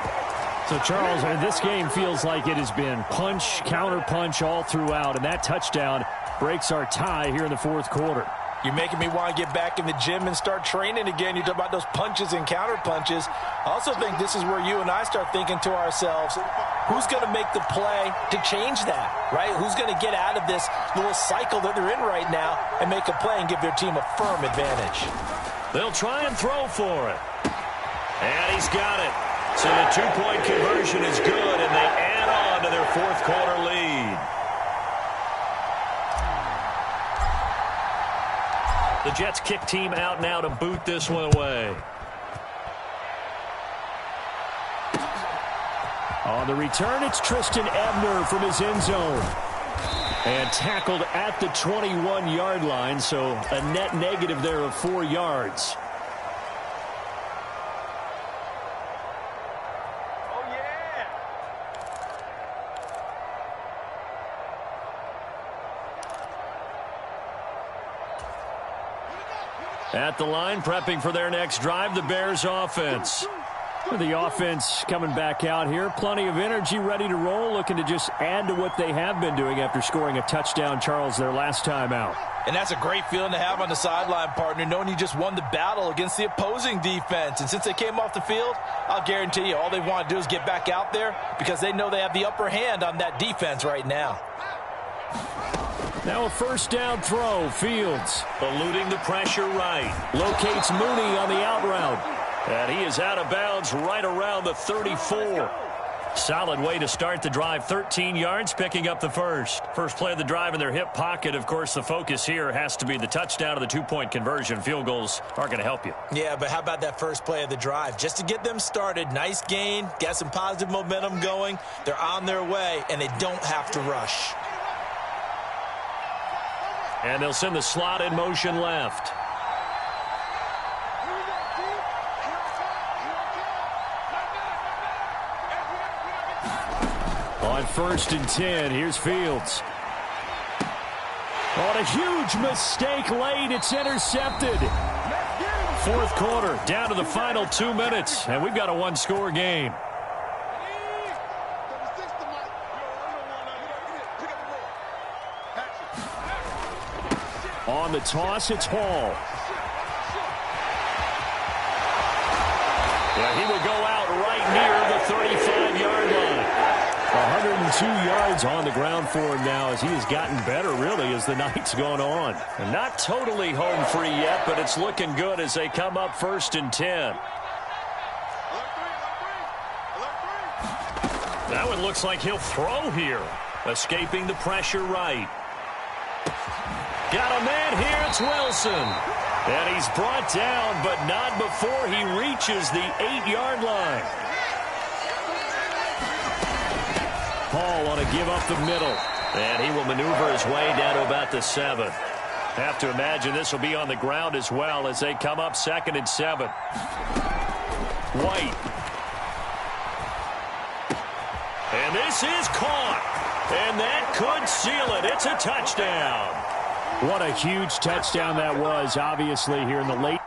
So, Charles, this game feels like it has been punch, counter-punch all throughout, and that touchdown breaks our tie here in the fourth quarter. You're making me want to get back in the gym and start training again. You talk about those punches and counter punches. I also think this is where you and I start thinking to ourselves, who's going to make the play to change that, right? Who's going to get out of this little cycle that they're in right now and make a play and give their team a firm advantage? They'll try and throw for it. And he's got it. So the two-point conversion is good, and they add on to their fourth quarter lead. The Jets kick team out now to boot this one away. On the return, it's Tristan Ebner from his end zone. And tackled at the 21-yard line, so a net negative there of 4 yards. At the line, prepping for their next drive, the Bears offense. The offense coming back out here. Plenty of energy, ready to roll, looking to just add to what they have been doing after scoring a touchdown, Charles, their last time out. And that's a great feeling to have on the sideline, partner, knowing you just won the battle against the opposing defense. And since they came off the field, I'll guarantee you all they want to do is get back out there because they know they have the upper hand on that defense right now. Now a first down throw. Fields Eluding the pressure right. locates Mooney on the out route. And he is out of bounds right around the 34. Solid way to start the drive. 13 yards, picking up the first. First play of the drive in their hip pocket. Of course, the focus here has to be the touchdown of the two-point conversion. Field goals aren't going to help you. Yeah, but how about that first play of the drive? Just to get them started, nice gain, got some positive momentum going. They're on their way, and they don't have to rush. And they'll send the slot in motion left. On 1st and 10, here's Fields. On a huge mistake late, it's intercepted. Fourth quarter, down to the final 2 minutes, and we've got a one-score game. On the toss, it's Hall. Yeah, he will go out right near the 35-yard line. 102 yards on the ground for him now as he has gotten better, really, as the night's gone on. And not totally home free yet, but it's looking good as they come up 1st and 10. That one looks like he'll throw here. Escaping the pressure right. Got a man here, it's Wilson. And he's brought down, but not before he reaches the 8-yard line. Hall on a give up the middle. And he will maneuver his way down to about the 7. Have to imagine this will be on the ground as well as they come up 2nd and 7. White. And this is caught. And that could seal it. It's a touchdown. What a huge touchdown that was, obviously, here in the late.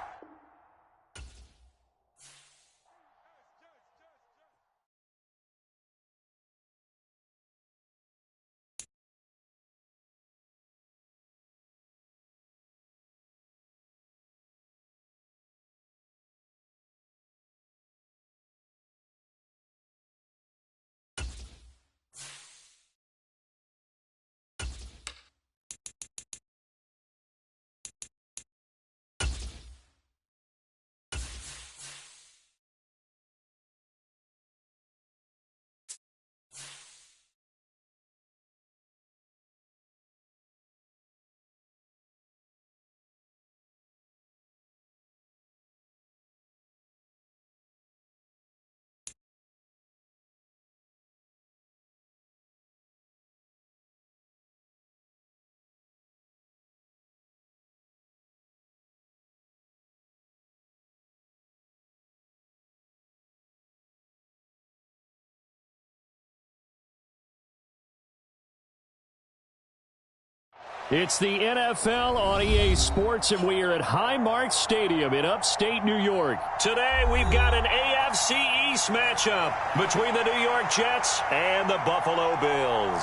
It's the NFL on EA Sports, and we are at Highmark Stadium in upstate New York. Today, we've got an AFC East matchup between the New York Jets and the Buffalo Bills.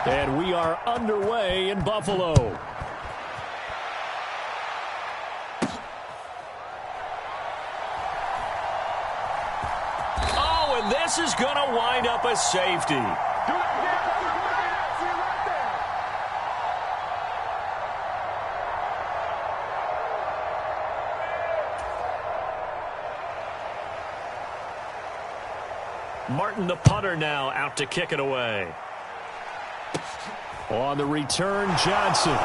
And we are underway in Buffalo. Oh, and this is going to wind up a safety. Martin, the punter, now out to kick it away. On the return, Johnson.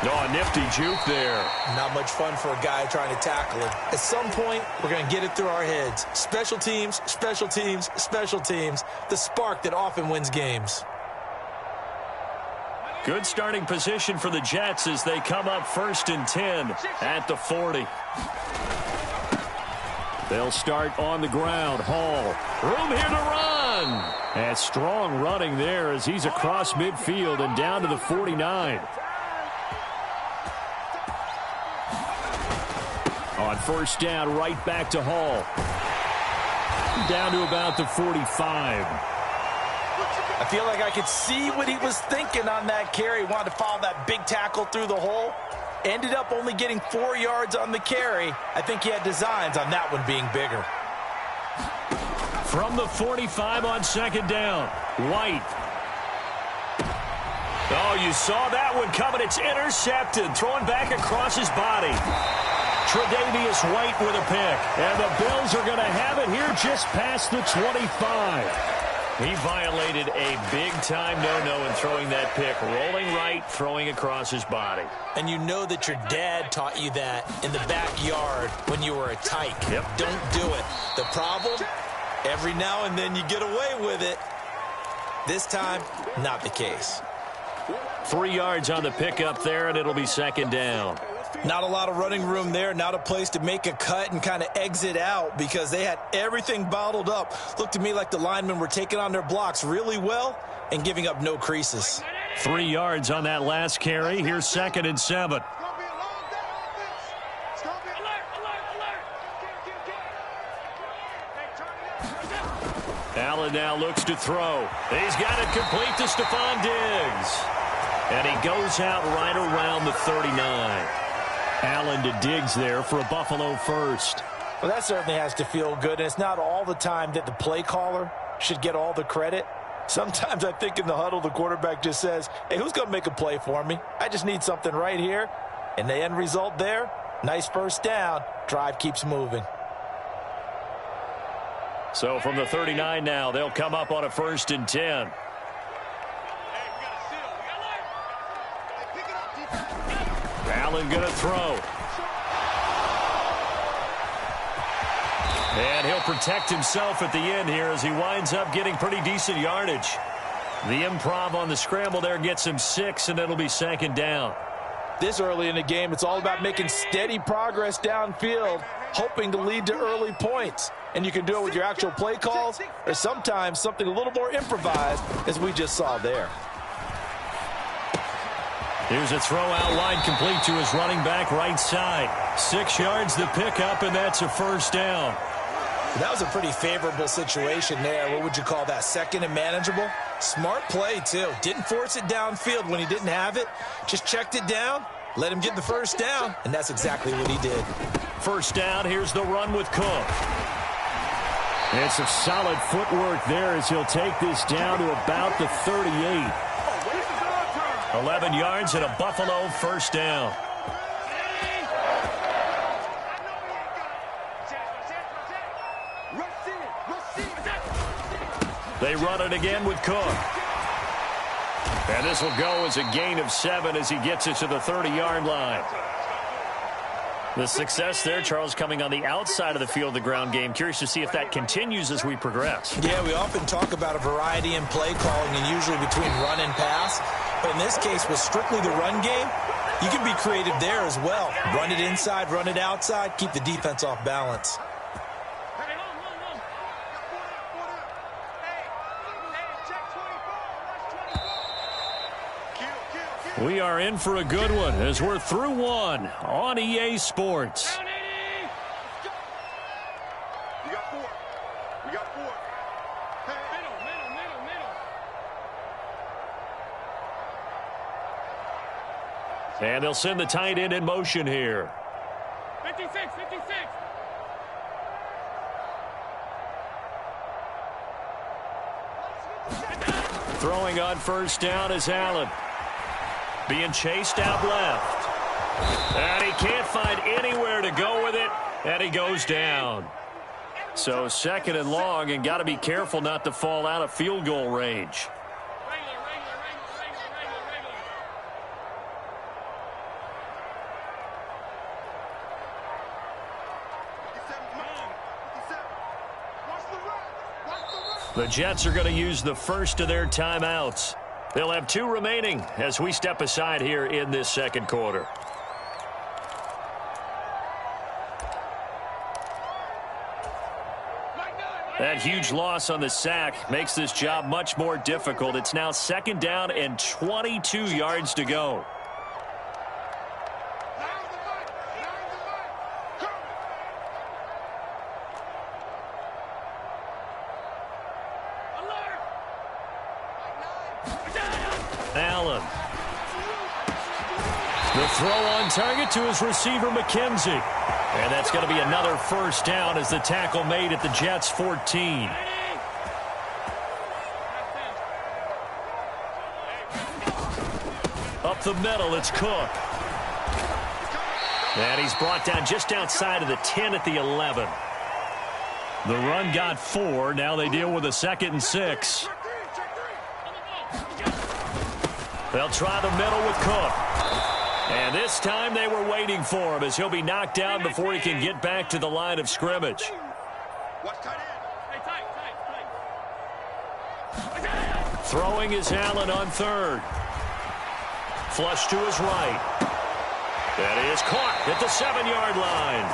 Oh, a nifty juke there. Not much fun for a guy trying to tackle him. At some point, we're going to get it through our heads. Special teams, special teams, special teams. The spark that often wins games. Good starting position for the Jets as they come up 1st and 10 at the 40. They'll start on the ground. Hall. Room here to run. And strong running there as he's across midfield and down to the 49. On 1st down, right back to Hall. Down to about the 45. I feel like I could see what he was thinking on that carry. Wanted to follow that big tackle through the hole. Ended up only getting 4 yards on the carry. I think he had designs on that one being bigger. From the 45 on 2nd down, White. Oh, you saw that one coming. It's intercepted. Thrown back across his body. Tre'Davious White with a pick. And the Bills are going to have it here just past the 25. He violated a big-time no-no in throwing that pick. Rolling right, throwing across his body. And you know that your dad taught you that in the backyard when you were a tyke. Yep. Don't do it. The problem, every now and then you get away with it. This time, not the case. 3 yards on the pickup there, and it'll be 2nd down. Not a lot of running room there, not a place to make a cut and kind of exit out because they had everything bottled up. Looked to me like the linemen were taking on their blocks really well and giving up no creases. 3 yards on that last carry. Here's 2nd and 7. Allen now looks to throw. He's got it complete to Stephon Diggs. And he goes out right around the 39. Allen to Diggs there for a Buffalo first. Well, that certainly has to feel good. And it's not all the time that the play caller should get all the credit. Sometimes I think in the huddle, the quarterback just says, hey, who's going to make a play for me? I just need something right here. And the end result there, nice 1st down. Drive keeps moving. So from the 39 now, they'll come up on a 1st and 10. Allen going to throw. And he'll protect himself at the end here as he winds up getting pretty decent yardage. The improv on the scramble there gets him 6, and it'll be 2nd down. This early in the game, it's all about making steady progress downfield, hoping to lead to early points. And you can do it with your actual play calls or sometimes something a little more improvised, as we just saw there. Here's a throw out wide complete to his running back right side. 6 yards the pickup, and that's a 1st down. That was a pretty favorable situation there. What would you call that? 2nd and manageable? Smart play, too. Didn't force it downfield when he didn't have it. Just checked it down, let him get the 1st down, and that's exactly what he did. 1st down, here's the run with Cook. It's a solid footwork there as he'll take this down to about the 38. 11 yards and a Buffalo 1st down. They run it again with Cook. And this will go as a gain of 7 as he gets it to the 30-yard line. The success there, Charles, coming on the outside of the field, the ground game. Curious to see if that continues as we progress. Yeah, we often talk about a variety in play calling and usually between run and pass. But in this case, with strictly the run game, you can be creative there as well. Run it inside, run it outside, keep the defense off balance. We are in for a good one as we're through one on EA Sports. We got four. We got four. Middle. And they'll send the tight end in motion here. 56. Throwing on first down is Allen. Being chased out left. And he can't find anywhere to go with it. And he goes down. So second and long, and got to be careful not to fall out of field goal range. The Jets are going to use the first of their timeouts. They'll have 2 remaining as we step aside here in this second quarter. That huge loss on the sack makes this job much more difficult. It's now second down and 22 yards to go. Allen. The throw on target to his receiver, McKenzie. And that's going to be another first down as the tackle made at the Jets' 14. Up the middle, it's Cook. And he's brought down just outside of the 10 at the 11. The run got 4. Now they deal with a 2nd and 6. They'll try the middle with Cook. And this time they were waiting for him as he'll be knocked down before he can get back to the line of scrimmage. Throwing is Allen on third. Flush to his right. That is caught at the 7-yard line.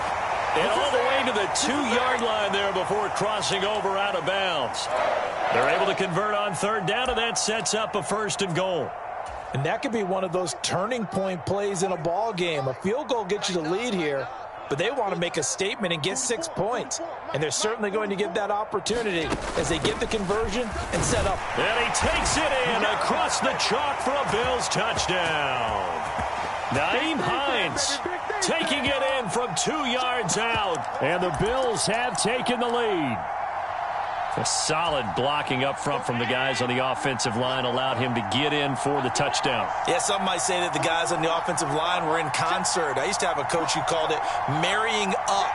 And all the way to the 2-yard line there before crossing over out of bounds. They're able to convert on third down, and that sets up a 1st and goal. And that could be one of those turning point plays in a ball game. A field goal gets you the lead here, but they want to make a statement and get 6 points. And they're certainly going to get that opportunity as they get the conversion and set up. And he takes it in across the chalk for a Bills touchdown. Nyheim Hines taking it in from 2 yards out. And the Bills have taken the lead. A solid blocking up front from the guys on the offensive line allowed him to get in for the touchdown. Yeah, some might say that the guys on the offensive line were in concert. I used to have a coach who called it marrying up,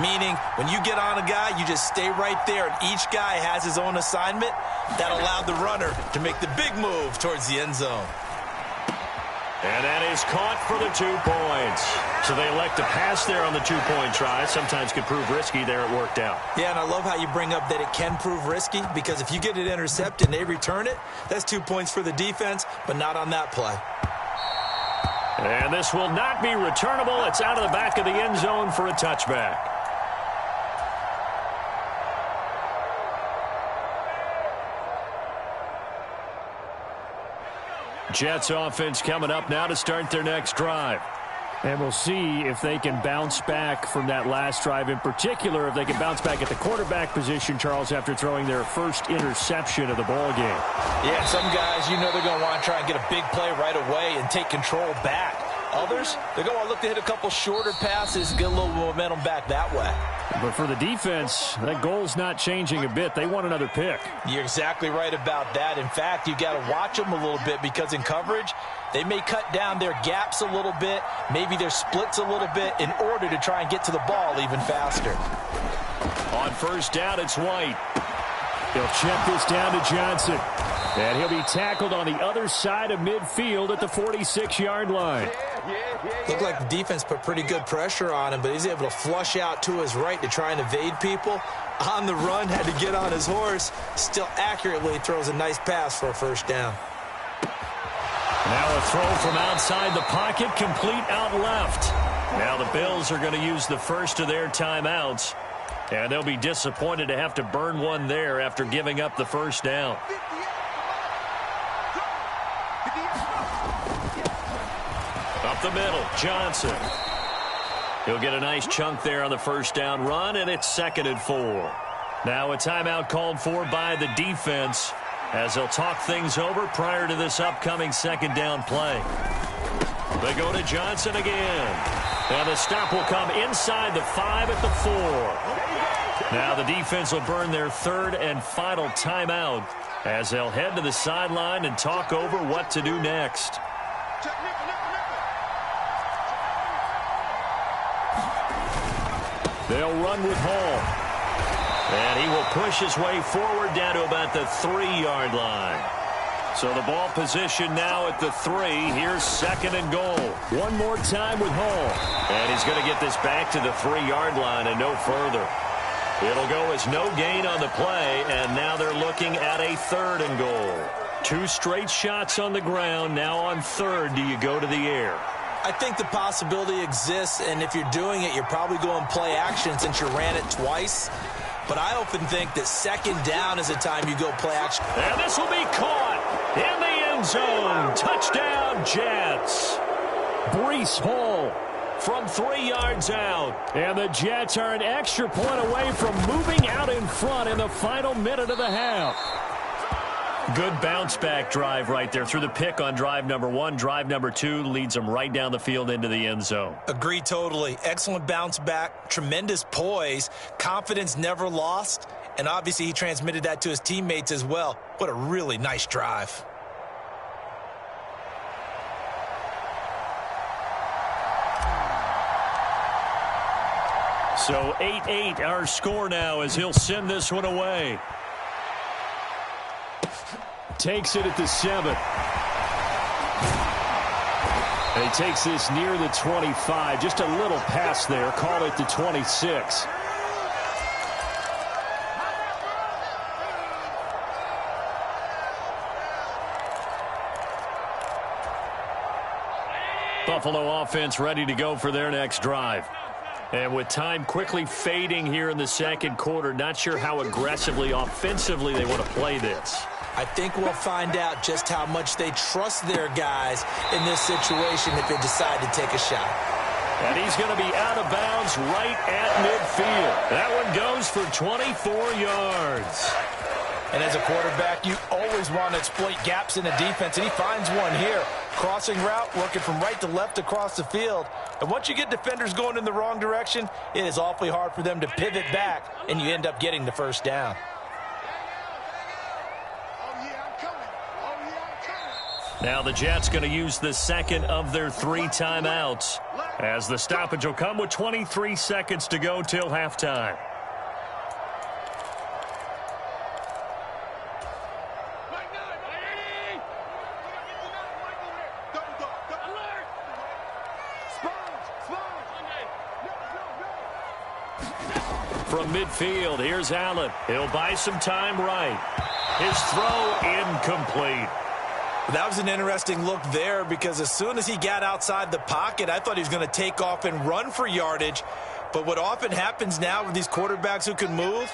meaning when you get on a guy, you just stay right there, and each guy has his own assignment. That allowed the runner to make the big move towards the end zone. And that is caught for the 2 points. So they elect to pass there on the 2-point try. Sometimes could prove risky. There it worked out. Yeah, and I love how you bring up that it can prove risky, because if you get it intercepted and they return it, that's 2 points for the defense, but not on that play. And this will not be returnable. It's out of the back of the end zone for a touchback. Jets offense coming up now to start their next drive. And we'll see if they can bounce back from that last drive. In particular, if they can bounce back at the quarterback position, Charles, after throwing their first interception of the ball game. Yeah, some guys, you know they're going to want to try and get a big play right away and take control back. Others, they're going to want to look to hit a couple shorter passes and get a little momentum back that way. But for the defense, that goal's not changing a bit. They want another pick. You're exactly right about that. In fact, you've got to watch them a little bit, because in coverage, they may cut down their gaps a little bit, maybe their splits a little bit, in order to try and get to the ball even faster. On first down, it's White. They'll check this down to Johnson. And he'll be tackled on the other side of midfield at the 46-yard line. Looked like the defense put pretty good pressure on him, but he's able to flush out to his right to try and evade people. On the run, had to get on his horse. Still accurately throws a nice pass for a first down. Now a throw from outside the pocket, complete out left. Now the Bills are going to use the first of their timeouts, and they'll be disappointed to have to burn one there after giving up the first down. Up the middle, Johnson. He'll get a nice chunk there on the first down run, and it's 2nd and 4. Now a timeout called for by the defense as they'll talk things over prior to this upcoming 2nd down play. They go to Johnson again. And the stop will come inside the 5 at the 4. Now the defense will burn their 3rd and final timeout as they'll head to the sideline and talk over what to do next. They'll run with Hall. And he will push his way forward down to about the 3-yard line. So the ball position now at the 3. Here's 2nd and goal. One more time with Hall. And he's going to get this back to the 3-yard line and no further. It'll go as no gain on the play, and now they're looking at a 3rd and goal. 2 straight shots on the ground. Now on 3rd, do you go to the air? I think the possibility exists, and if you're doing it, you're probably going play action since you ran it twice. But I often think that 2nd down is the time you go play action. And this will be caught in the end zone. Touchdown, Jets. Breece Hall from 3 yards out. And the Jets are an extra point away from moving out in front in the final minute of the half. Good bounce-back drive right there through the pick on drive number 1. Drive number 2 leads them right down the field into the end zone. Agree totally. Excellent bounce-back, tremendous poise, confidence never lost, and obviously he transmitted that to his teammates as well. What a really nice drive. So 8-8 our score now as he'll send this one away. Takes it at the 7. And he takes this near the 25. Just a little pass there. Call it the 26. Buffalo offense ready to go for their next drive. And with time quickly fading here in the 2nd quarter, not sure how aggressively, offensively they want to play this. I think we'll find out just how much they trust their guys in this situation if they decide to take a shot. And he's going to be out of bounds right at midfield. That one goes for 24 yards. And as a quarterback, you always want to exploit gaps in the defense, and he finds one here. Crossing route, working from right to left across the field. And once you get defenders going in the wrong direction, it is awfully hard for them to pivot back, and you end up getting the first down. Now the Jets going to use the 2nd of their 3 timeouts as the stoppage will come with 23 seconds to go till halftime. From midfield, here's Allen. He'll buy some time right. His throw incomplete. That was an interesting look there because as soon as he got outside the pocket, I thought he was going to take off and run for yardage. But what often happens now with these quarterbacks who can move,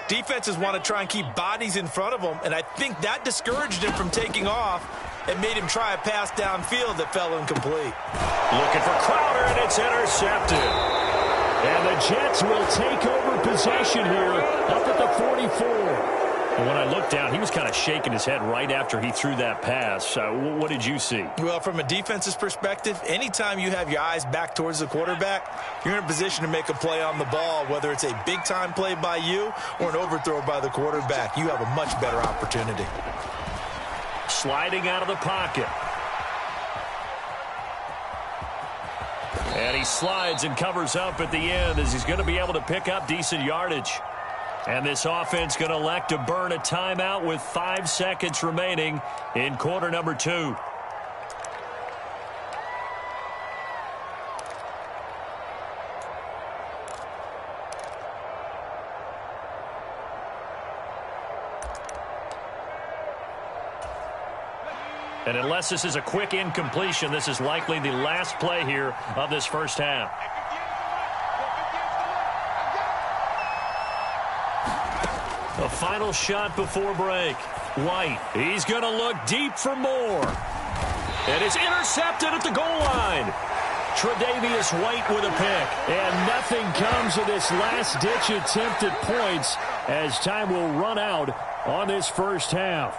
defenses want to try and keep bodies in front of them, and I think that discouraged him from taking off and made him try a pass downfield that fell incomplete. Looking for Crowder, and it's intercepted. And the Jets will take over possession here up at the 44. And when I looked down, he was kind of shaking his head right after he threw that pass. What did you see? Well, from a defense's perspective, anytime you have your eyes back towards the quarterback, you're in a position to make a play on the ball, whether it's a big-time play by you or an overthrow by the quarterback. You have a much better opportunity. Sliding out of the pocket. And he slides and covers up at the end as he's going to be able to pick up decent yardage. And this offense going to elect to burn a timeout with 5 seconds remaining in quarter number 2. And unless this is a quick incompletion, this is likely the last play here of this first half. The final shot before break. White, he's going to look deep for more. And it's intercepted at the goal line. Tre'Davious White with a pick. And nothing comes of this last-ditch attempt at points as time will run out on this first half.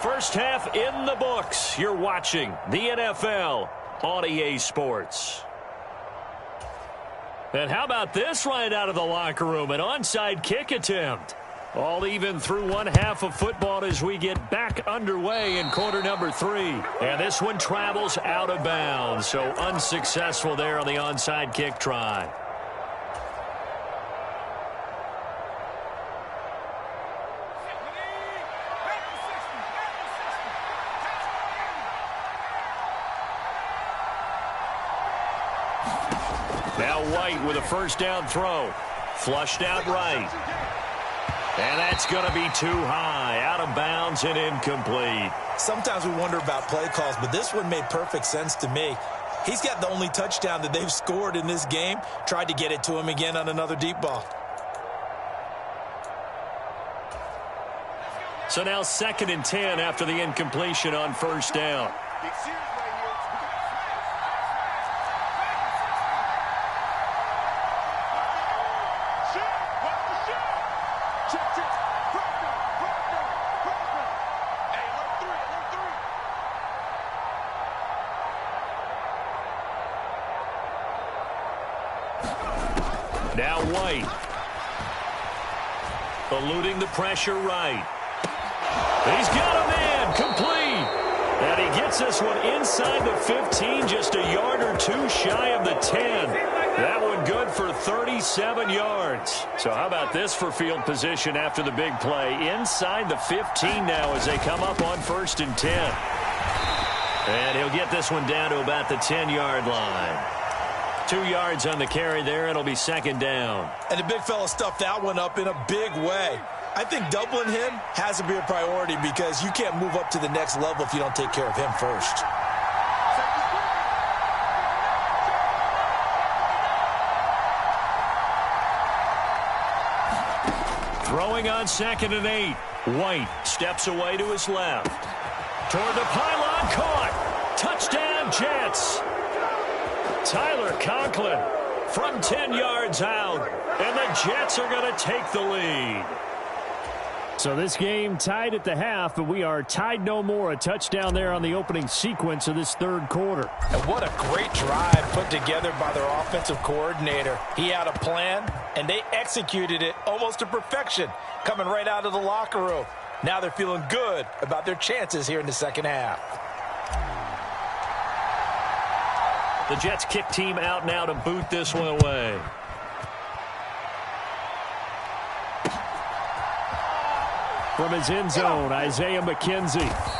First half in the books. You're watching the NFL on EA Sports. And how about this right out of the locker room? An onside kick attempt. All even through one half of football as we get back underway in quarter number 3. And this one travels out of bounds. So unsuccessful there on the onside kick try. Now White with a first down throw. Flushed out right. And that's going to be too high. Out of bounds and incomplete. Sometimes we wonder about play calls, but this one made perfect sense to me. He's got the only touchdown that they've scored in this game. Tried to get it to him again on another deep ball. So now 2nd and 10 after the incompletion on first down. Now White. Eluding the pressure right. He's got a man. Complete. And he gets this one inside the 15, just a yard or two shy of the 10. That one good for 37 yards. So how about this for field position after the big play? Inside the 15 now as they come up on 1st and 10. And he'll get this one down to about the 10-yard line. 2 yards on the carry there. It'll be 2nd down. And the big fella stuffed that one up in a big way. I think doubling him has to be a priority because you can't move up to the next level if you don't take care of him first. Throwing on 2nd and 8. White steps away to his left. Toward the pylon, caught. Touchdown, Jets. Tyler Conklin from 10 yards out. And the Jets are going to take the lead. So this game tied at the half, but we are tied no more. A touchdown there on the opening sequence of this 3rd quarter. And what a great drive put together by their offensive coordinator. He had a plan, and they executed it almost to perfection, coming right out of the locker room. Now they're feeling good about their chances here in the 2nd half. The Jets kick team out now to boot this one away. From his end zone, Isaiah McKenzie.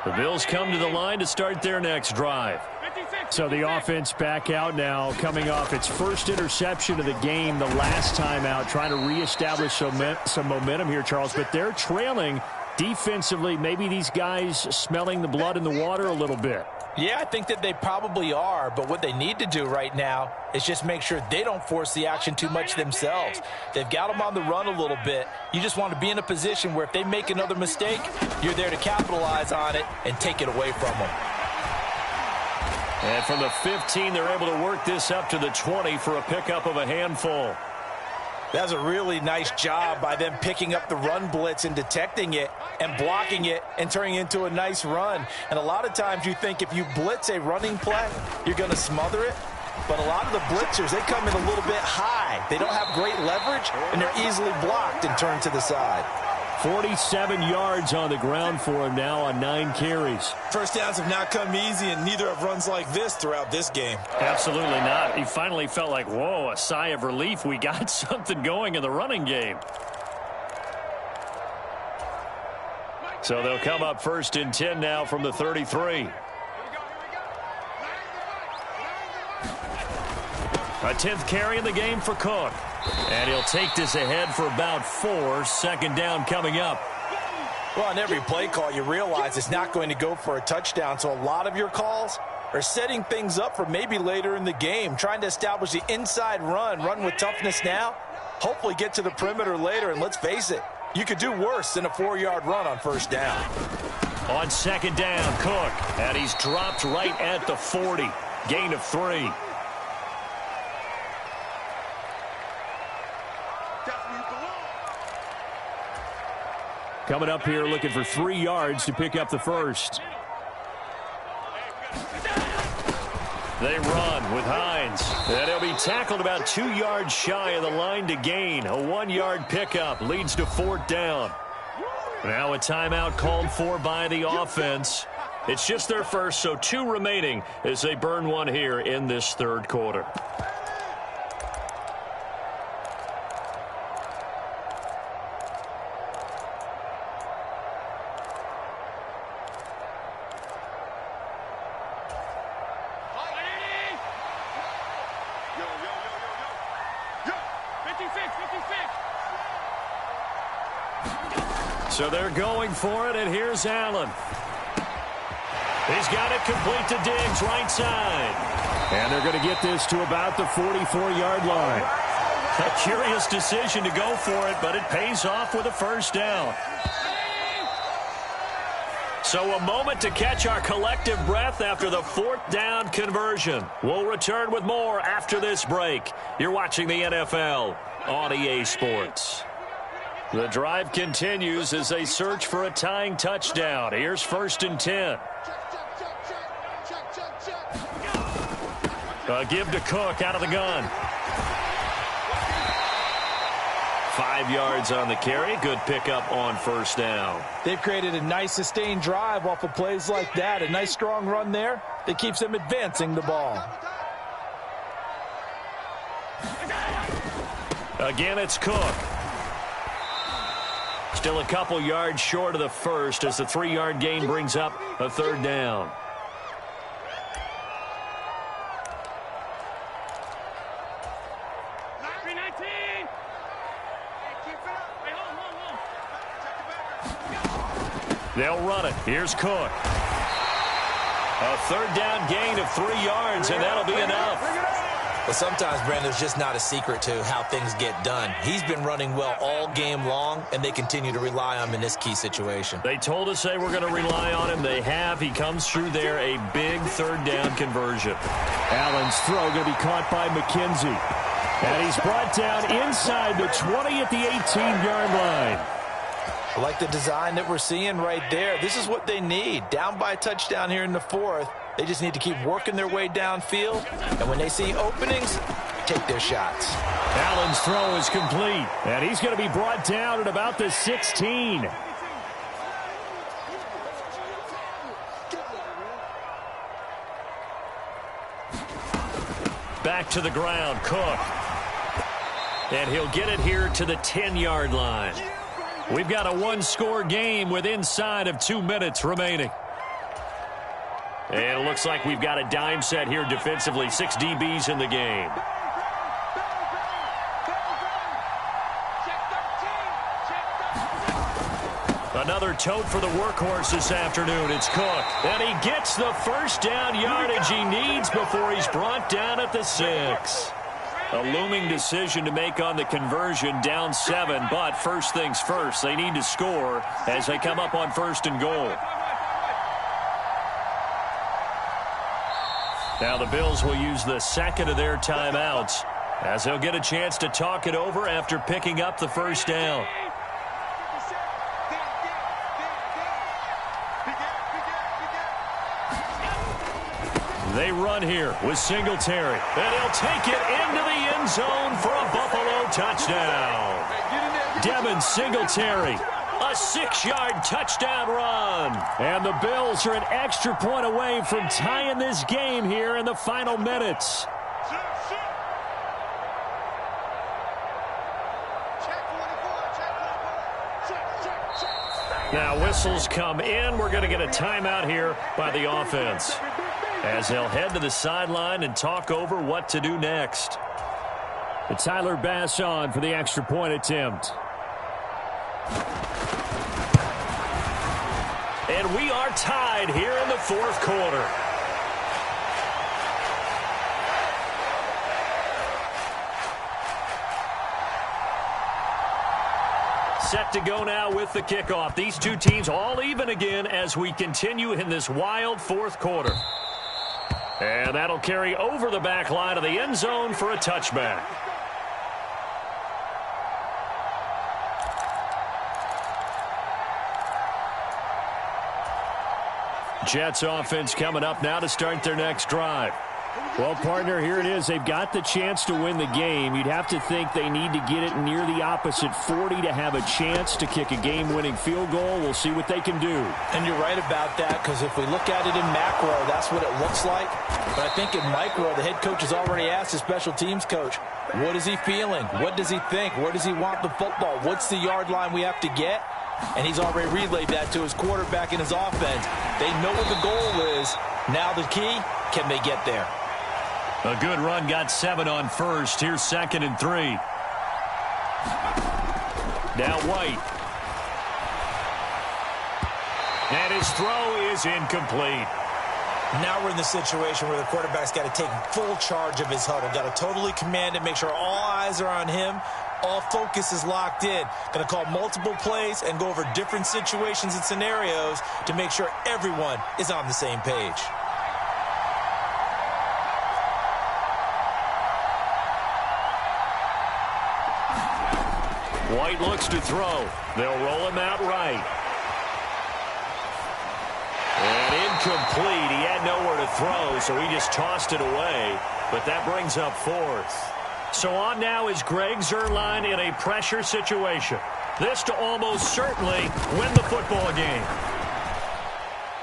The Bills come to the line to start their next drive. So the offense back out now, coming off its first interception of the game the last time out, trying to reestablish some momentum here, Charles. But they're trailing defensively. Maybe these guys smelling the blood in the water a little bit. Yeah, I think that they probably are, but what they need to do right now is just make sure they don't force the action too much themselves. They've got them on the run a little bit. You just want to be in a position where if they make another mistake, you're there to capitalize on it and take it away from them. And from the 15, they're able to work this up to the 20 for a pickup of a handful. That's a really nice job by them picking up the run blitz and detecting it and blocking it and turning it into a nice run. And a lot of times you think if you blitz a running play, you're going to smother it. but a lot of the blitzers, they come in a little bit high. They don't have great leverage, and they're easily blocked and turned to the side. 47 yards on the ground for him now on 9 carries. First downs have not come easy, and neither have runs like this throughout this game. Absolutely not. He finally felt like, whoa, a sigh of relief. We got something going in the running game. So they'll come up 1st and 10 now from the 33. A 10th carry in the game for Cook. And he'll take this ahead for about 4. 2nd down coming up. Well, on every play call, you realize it's not going to go for a touchdown. So a lot of your calls are setting things up for maybe later in the game, trying to establish the inside run with toughness now, hopefully get to the perimeter later. And let's face it, you could do worse than a 4-yard run on 1st down. On 2nd down, Cook. And he's dropped right at the 40. Gain of 3. Coming up here looking for 3 yards to pick up the 1st. They run with Hines. And he'll be tackled about 2 yards shy of the line to gain. A 1-yard pickup leads to 4th down. Now a timeout called for by the offense. It's just their first, so 2 remaining as they burn one here in this 3rd quarter. So they're going for it, and here's Allen. He's got it complete to Diggs, right side. And they're going to get this to about the 44-yard line. A curious decision to go for it, but it pays off with a 1st down. So a moment to catch our collective breath after the 4th down conversion. We'll return with more after this break. You're watching the NFL on EA Sports. The drive continues as they search for a tying touchdown. Here's 1st and 10. A give to Cook out of the gun. 5 yards on the carry. Good pickup on 1st down. They've created a nice sustained drive off of plays like that. A nice strong run there that keeps them advancing the ball. Again, it's Cook. Still a couple yards short of the 1st as the 3-yard gain brings up a 3rd down. They'll run it. Here's Cook. A 3rd down gain of 3 yards, and that'll be enough. But sometimes, Brandon, there's just not a secret to how things get done. He's been running well all game long, and they continue to rely on him in this key situation. They told us they were going to rely on him. They have. He comes through there, a big 3rd down conversion. Allen's throw going to be caught by McKenzie. And he's brought down inside the 20 at the 18-yard line. I like the design that we're seeing right there. This is what they need. Down by a touchdown here in the 4th. They just need to keep working their way downfield. And when they see openings, take their shots. Allen's throw is complete. And he's going to be brought down at about the 16. Back to the ground, Cook. And he'll get it here to the 10-yard line. We've got a 1-score game with inside of 2 minutes remaining. And it looks like we've got a dime set here defensively. 6 DBs in the game. Another tote for the workhorse this afternoon. It's Cook. And he gets the 1st down yardage he needs before he's brought down at the 6. A looming decision to make on the conversion, down 7. But first things first, they need to score as they come up on 1st and goal. Now the Bills will use the 2nd of their timeouts as they'll get a chance to talk it over after picking up the 1st down. They run here with Singletary. And he'll take it into the end zone for a Buffalo touchdown. Devin Singletary, a 6-yard touchdown run. And the Bills are an extra point away from tying this game here in the final minutes. Now whistles come in. We're going to get a timeout here by the offense, as they'll head to the sideline and talk over what to do next. It's Tyler Bass on for the extra point attempt. And we are tied here in the fourth quarter. Set to go now with the kickoff. These two teams all even again as we continue in this wild fourth quarter. And that'll carry over the back line of the end zone for a touchback. Jets offense coming up now to start their next drive. Well, partner, here it is. They've got the chance to win the game. You'd have to think they need to get it near the opposite 40 to have a chance to kick a game-winning field goal. We'll see what they can do. And you're right about that, because if we look at it in macro, that's what it looks like. But I think in micro, the head coach has already asked the special teams coach, what is he feeling? What does he think? Where does he want the football? What's the yard line we have to get? And he's already relayed that to his quarterback and his offense. They know what the goal is. Now the key, can they get there? A good run, got 7 on first. Here's 2nd and 3. Now White. And his throw is incomplete. Now we're in the situation where the quarterback's got to take full charge of his huddle. Got to totally command it, make sure all eyes are on him. All focus is locked in. Going to call multiple plays and go over different situations and scenarios to make sure everyone is on the same page. White looks to throw. They'll roll him out right. And incomplete. He had nowhere to throw, so he just tossed it away. But that brings up 4th. So on now is Greg Zuerlein in a pressure situation. This to almost certainly win the football game.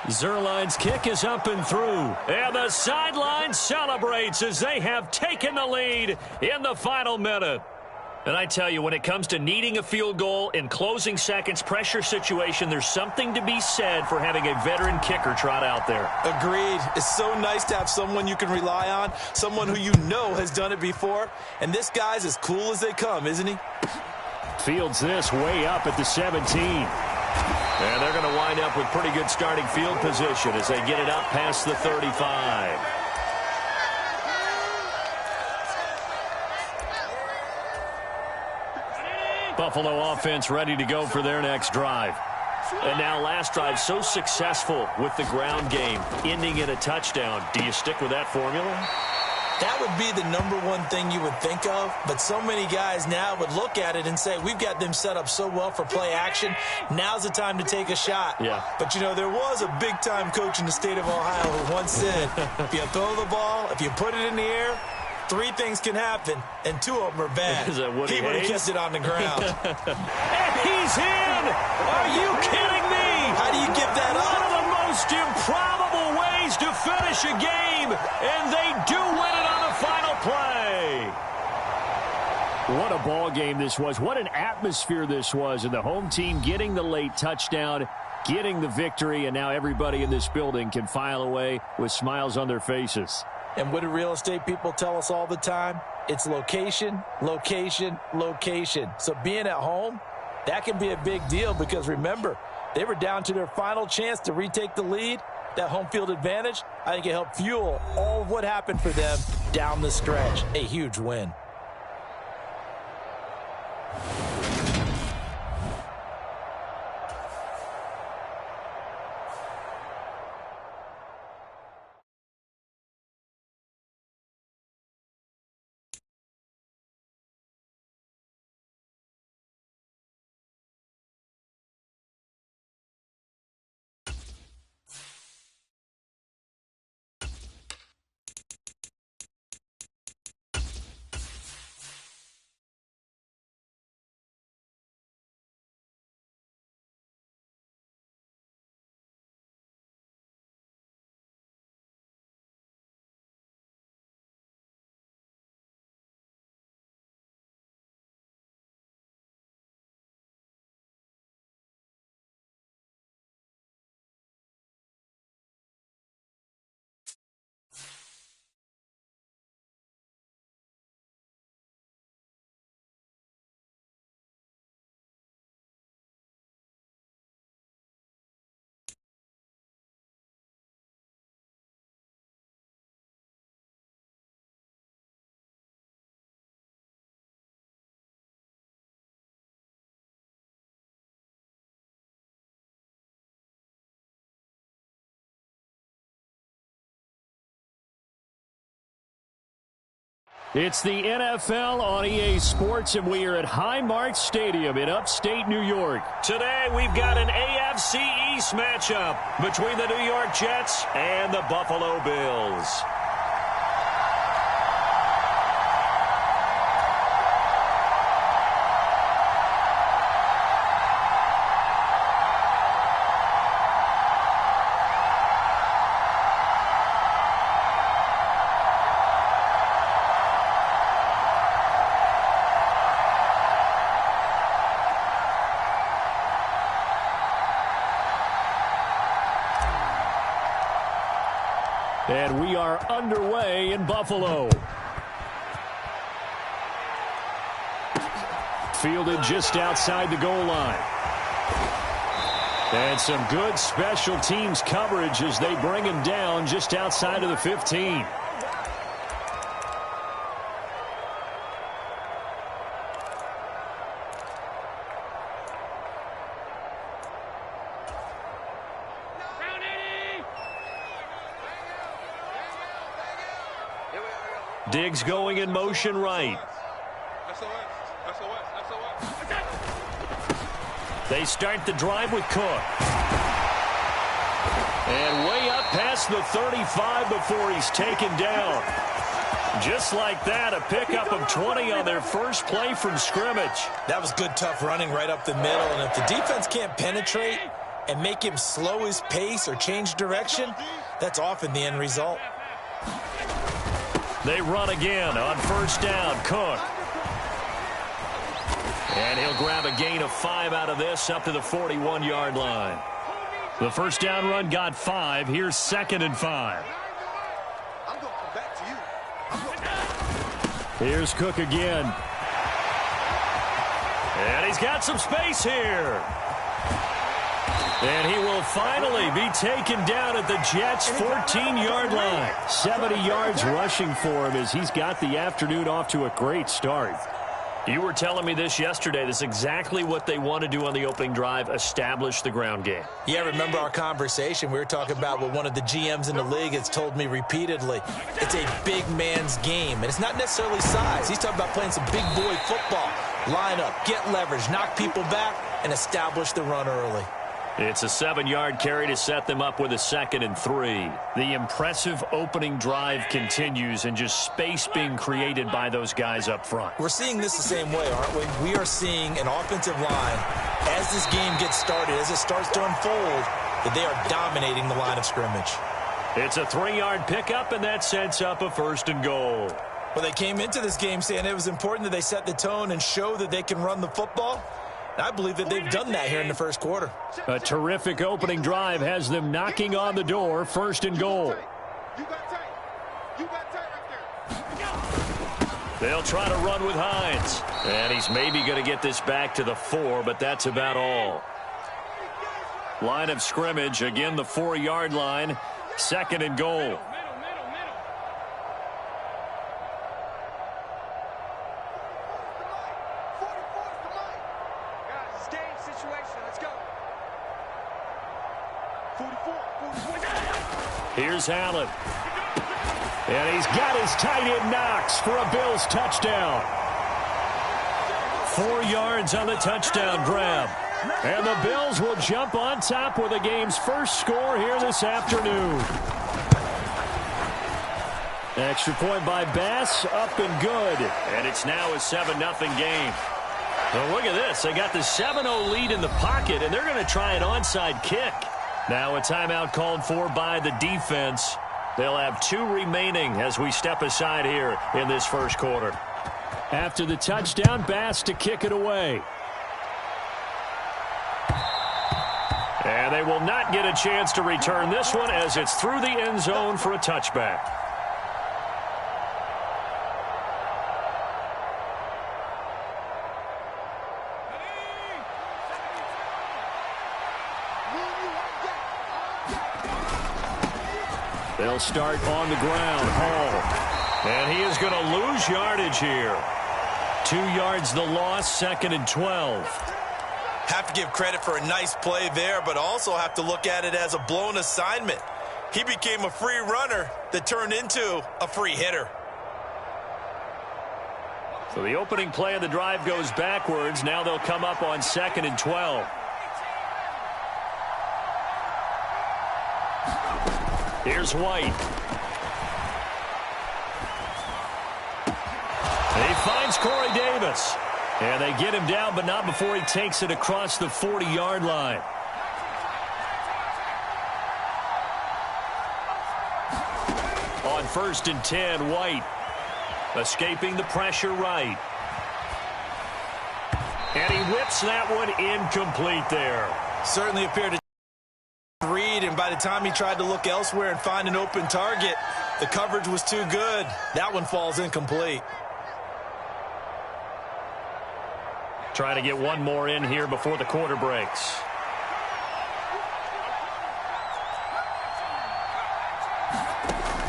Zuerlein's kick is up and through. And the sideline celebrates as they have taken the lead in the final minute. And I tell you, when it comes to needing a field goal in closing seconds, pressure situation, there's something to be said for having a veteran kicker trot out there. Agreed. It's so nice to have someone you can rely on, someone who you know has done it before. And this guy's as cool as they come, isn't he? Fields this way up at the 17. And they're going to wind up with pretty good starting field position as they get it up past the 35. Buffalo offense ready to go for their next drive. And now last drive so successful with the ground game, ending in a touchdown. Do you stick with that formula? That would be the #1 thing you would think of, but so many guys now would look at it and say, we've got them set up so well for play action. Now's the time to take a shot. Yeah. But, you know, there was a big-time coach in the state of Ohio who once said, if you throw the ball, if you put it in the air, 3 things can happen, and 2 of them are bad. Is that Woody he would have Hayes? kept it on the ground. And he's in! Are you kidding me? How do you give that One up? of the most improbable ways to finish a game, and they do win it on the final play. What a ball game this was. What an atmosphere this was, and the home team getting the late touchdown, getting the victory, and now everybody in this building can file away with smiles on their faces. And what do real estate people tell us all the time? It's location, location, location. So being at home, that can be a big deal because, remember, they were down to their final chance to retake the lead. That home field advantage, I think it helped fuel all of what happened for them down the stretch. A huge win. It's the NFL on EA Sports, and we are at Highmark Stadium in upstate New York. Today, we've got an AFC East matchup between the New York Jets and the Buffalo Bills. And we are underway in Buffalo. Fielded just outside the goal line. And some good special teams coverage as they bring him down just outside of the 15. Diggs going in motion right. They start the drive with Cook. And way up past the 35 before he's taken down. Just like that, a pickup of 20 on their first play from scrimmage. That was good, tough running right up the middle. And if the defense can't penetrate and make him slow his pace or change direction, that's often the end result. They run again on first down. Cook. And he'll grab a gain of 5 out of this up to the 41-yard line. The first down run got 5. Here's 2nd and 5. Here's Cook again. And he's got some space here. And he will finally be taken down at the Jets' 14-yard line. 70 yards rushing for him as he's got the afternoon off to a great start. You were telling me this yesterday. This is exactly what they want to do on the opening drive, establish the ground game. Yeah, remember our conversation? We were talking about what one of the GMs in the league has told me repeatedly. It's a big man's game, and it's not necessarily size. He's talking about playing some big boy football. Line up, get leverage, knock people back, and establish the run early. It's a 7-yard carry to set them up with a 2nd and 3. The impressive opening drive continues and just space being created by those guys up front. We're seeing this the same way, aren't we? We are seeing an offensive line, as this game gets started, as it starts to unfold, that they are dominating the line of scrimmage. It's a 3-yard pickup, and that sets up a 1st and goal. Well, they came into this game saying it was important that they set the tone and show that they can run the football. I believe that they've done that here in the first quarter. A terrific opening drive has them knocking on the door. 1st and goal. They'll try to run with Hines. And he's maybe going to get this back to the 4, but that's about all. Line of scrimmage, again the 4-yard line. 2nd and goal. Here's Allen. And he's got his tight end Knox for a Bills touchdown. 4 yards on the touchdown grab. And the Bills will jump on top with the game's first score here this afternoon. Extra point by Bass, up and good. And it's now a 7-0 game. Well, look at this. They got the 7-0 lead in the pocket, and they're going to try an onside kick. Now a timeout called for by the defense. They'll have 2 remaining as we step aside here in this first quarter. After the touchdown, Bass to kick it away. And they will not get a chance to return this one as it's through the end zone for a touchback. They'll start on the ground. Hall. And he is going to lose yardage here. 2 yards the loss, 2nd and 12. Have to give credit for a nice play there, but also have to look at it as a blown assignment. He became a free runner that turned into a free hitter. So the opening play of the drive goes backwards. Now they'll come up on 2nd and 12. Here's White. He finds Corey Davis. And they get him down, but not before he takes it across the 40-yard line. On 1st and 10, White. Escaping the pressure right. And he whips that one incomplete there. Certainly appeared to read, and by the time he tried to look elsewhere and find an open target, the coverage was too good. That one falls incomplete. Trying to get one more in here before the quarter breaks.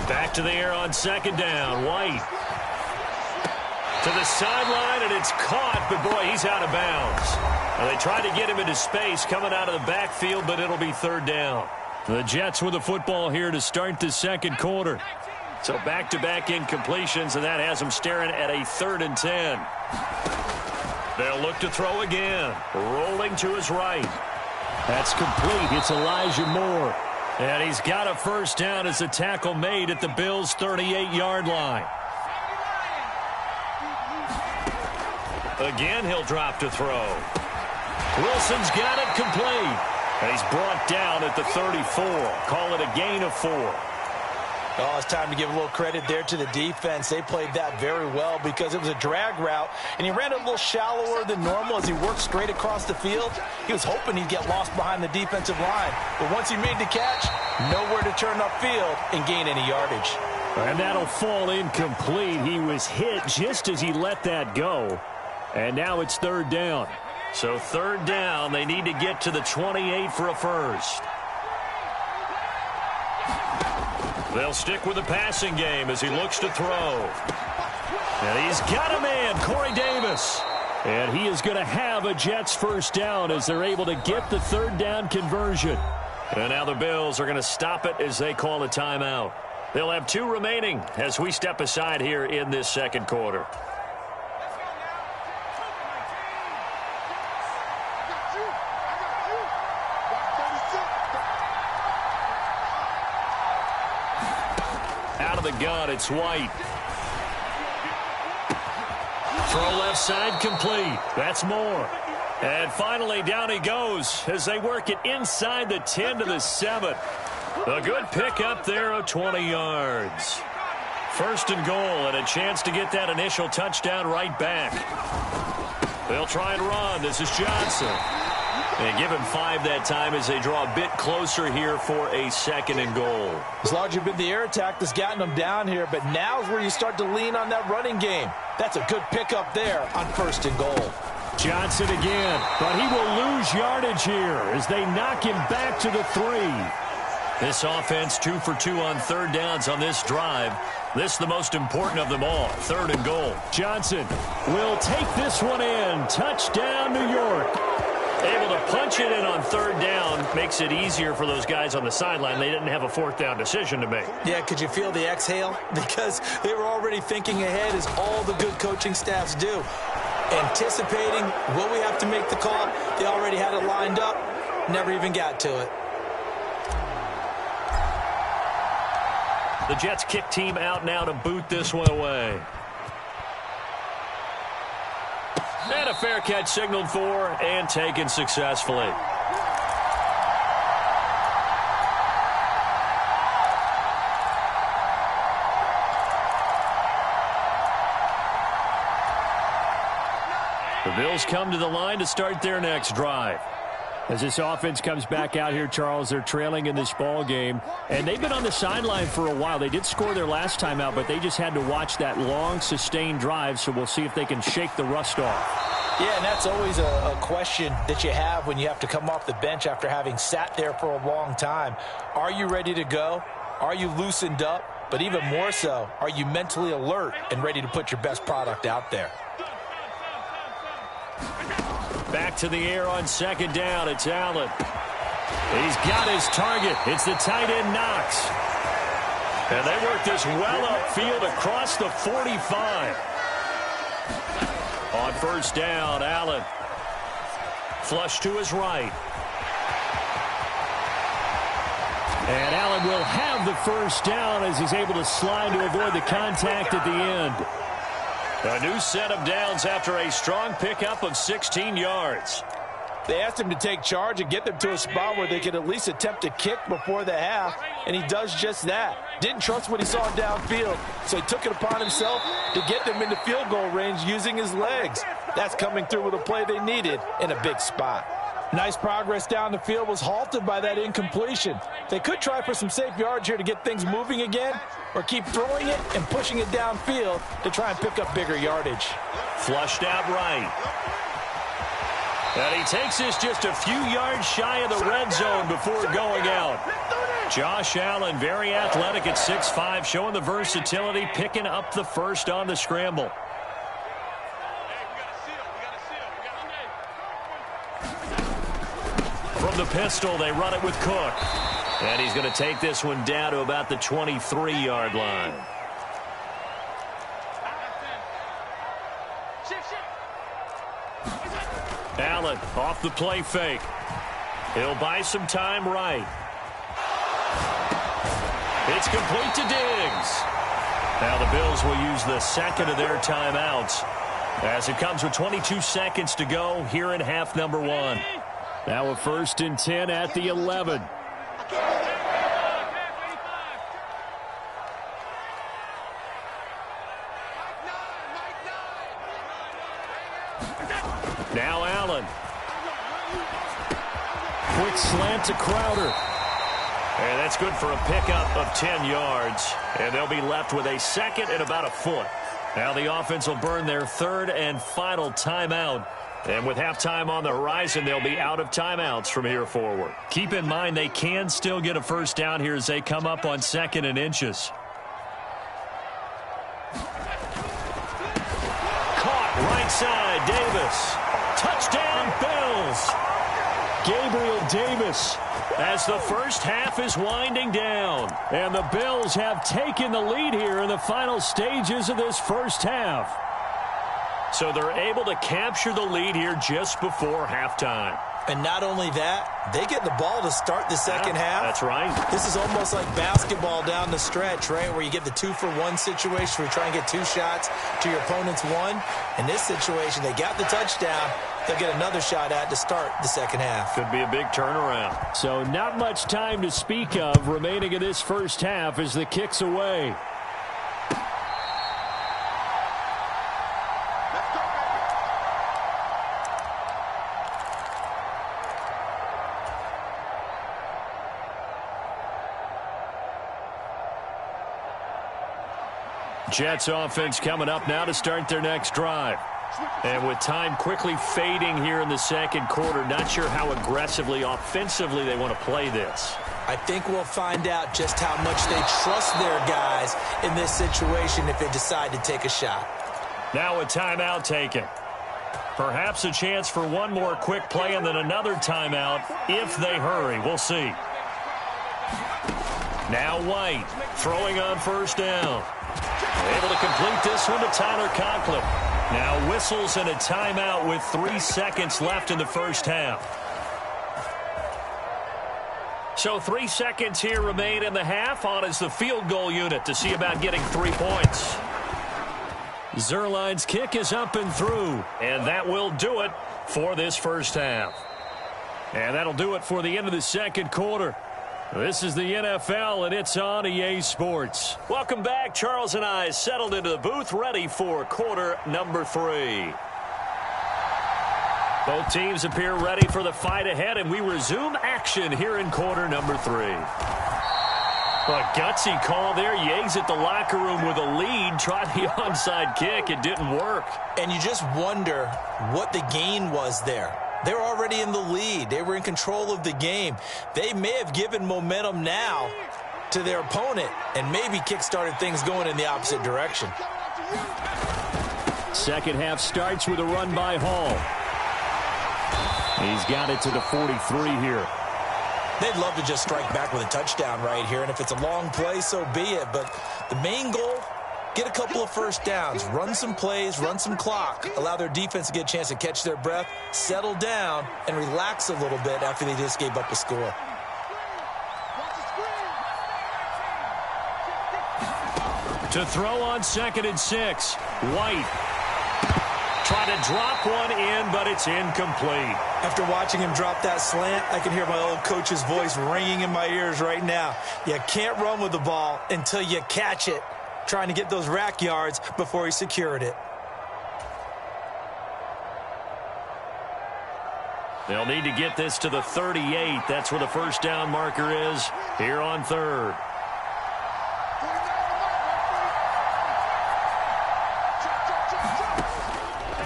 Back to the air on 2nd down. White. To the sideline, and it's caught, but boy, he's out of bounds. Now, they tried to get him into space coming out of the backfield, but it'll be 3rd down. The Jets with the football here to start the 2nd quarter. So back-to-back incompletions, and that has them staring at a 3rd and 10. They'll look to throw again. Rolling to his right. That's complete. It's Elijah Moore. And he's got a 1st down as a tackle made at the Bills' 38-yard line. Again, he'll drop to throw. Wilson's got it complete. And he's brought down at the 34. Call it a gain of 4. Oh, it's time to give a little credit there to the defense. They played that very well because it was a drag route, and he ran it a little shallower than normal as he worked straight across the field. He was hoping he'd get lost behind the defensive line. But once he made the catch, nowhere to turn upfield and gain any yardage. And that'll fall incomplete. He was hit just as he let that go. And now it's 3rd down. So 3rd down, they need to get to the 28 for a 1st. They'll stick with the passing game as he looks to throw. And he's got a man, Corey Davis. And he is going to have a Jets 1st down as they're able to get the 3rd down conversion. And now the Bills are going to stop it as they call a timeout. They'll have 2 remaining as we step aside here in this 2nd quarter. The gun, it's White. Throw left side complete. That's Moore. And finally down he goes as they work it inside the 10 to the 7. A good pickup there of 20 yards. 1st and goal and a chance to get that initial touchdown right back. They'll try and run. This is Johnson. And give him 5 that time as they draw a bit closer here for a 2nd and goal. It's largely been the air attack that's gotten them down here, but now's where you start to lean on that running game. That's a good pickup there on 1st and goal. Johnson again, but he will lose yardage here as they knock him back to the 3. This offense 2 for 2 on 3rd downs on this drive. This the most important of them all, 3rd and goal. Johnson will take this one in. Touchdown, New York. Able to punch it in on 3rd down makes it easier for those guys on the sideline. They didn't have a 4th down decision to make. Yeah, could you feel the exhale? Because they were already thinking ahead as all the good coaching staffs do. Anticipating, will we have to make the call? They already had it lined up. Never even got to it. The Jets kick team out now to boot this one away. And a fair catch signaled for and taken successfully. The Bills come to the line to start their next drive. As this offense comes back out here, Charles, they're trailing in this ball game, and they've been on the sideline for a while. They did score their last time out, but they just had to watch that long, sustained drive, so we'll see if they can shake the rust off. Yeah, and that's always a question that you have when you have to come off the bench after having sat there for a long time. Are you ready to go? Are you loosened up? But even more so, are you mentally alert and ready to put your best product out there? Back to the air on 2nd down. It's Allen. He's got his target. It's the tight end Knox. And they work this well upfield across the 45. On first down, Allen. Flush to his right. And Allen will have the first down as he's able to slide to avoid the contact at the end. A new set of downs after a strong pickup of 16 yards. They asked him to take charge and get them to a spot where they could at least attempt a kick before the half, and he does just that. Didn't trust what he saw downfield, so he took it upon himself to get them into field goal range using his legs. That's coming through with a play they needed in a big spot. Nice progress down the field was halted by that incompletion. They could try for some safe yards here to get things moving again, or keep throwing it and pushing it downfield to try and pick up bigger yardage. Flushed out right. And he takes this just a few yards shy of the red zone before going out. Josh Allen, very athletic at 6'5", showing the versatility, picking up the first on the scramble. From the pistol, they run it with Cook. And he's going to take this one down to about the 23-yard line. Allen off the play fake. He'll buy some time right. It's complete to Diggs. Now the Bills will use the second of their timeouts as it comes with 22 seconds to go here in half number one. Now a 1st and 10 at the 11. Now Allen. Quick slant to Crowder. And that's good for a pickup of 10 yards. And they'll be left with a second and about a foot. Now the offense will burn their third and final timeout. And with halftime on the horizon, they'll be out of timeouts from here forward. Keep in mind they can still get a first down here as they come up on 2nd and inches. Caught right side, Davis. Touchdown, Bills. Gabriel Davis. As the first half is winding down. And the Bills have taken the lead here in the final stages of this first half. So they're able to capture the lead here just before halftime. And not only that, they get the ball to start the second half. That's right. This is almost like basketball down the stretch, right, where you get the 2-for-1 situation where you try and get 2 shots to your opponent's 1. In this situation, they got the touchdown. They'll get another shot at to start the second half. Could be a big turnaround. So not much time to speak of remaining in this first half as the kick's away. Jets offense coming up now to start their next drive. And with time quickly fading here in the second quarter, not sure how aggressively, offensively they want to play this. I think we'll find out just how much they trust their guys in this situation if they decide to take a shot. Now a timeout taken. Perhaps a chance for one more quick play and then another timeout if they hurry. We'll see. Now White throwing on first down. Able to complete this one to Tyler Conklin. Now whistles and a timeout with 3 seconds left in the first half. So 3 seconds here remain in the half. On is the field goal unit to see about getting 3 points. Zerline's kick is up and through. And that will do it for this first half. And that'll do it for the end of the second quarter. This is the NFL, and it's on EA Sports. Welcome back. Charles and I settled into the booth, ready for quarter number 3. Both teams appear ready for the fight ahead, and we resume action here in quarter number 3. A gutsy call there. Yates at the locker room with a lead. Tried the onside kick. It didn't work. And you just wonder what the gain was there. They were already in the lead. They were in control of the game. They may have given momentum now to their opponent and maybe kick-started things going in the opposite direction. Second half starts with a run by Hall. He's got it to the 43 here. They'd love to just strike back with a touchdown right here, and if it's a long play, so be it. But the main goal get a couple of first downs, run some plays, run some clock, allow their defense to get a chance to catch their breath, settle down, and relax a little bit after they just gave up a score. To throw on 2nd and 6. White. Try to drop one in, but it's incomplete. After watching him drop that slant, I can hear my old coach's voice ringing in my ears right now. You can't run with the ball until you catch it. Trying to get those rack yards before he secured it. They'll need to get this to the 38. That's where the first down marker is here on 3rd.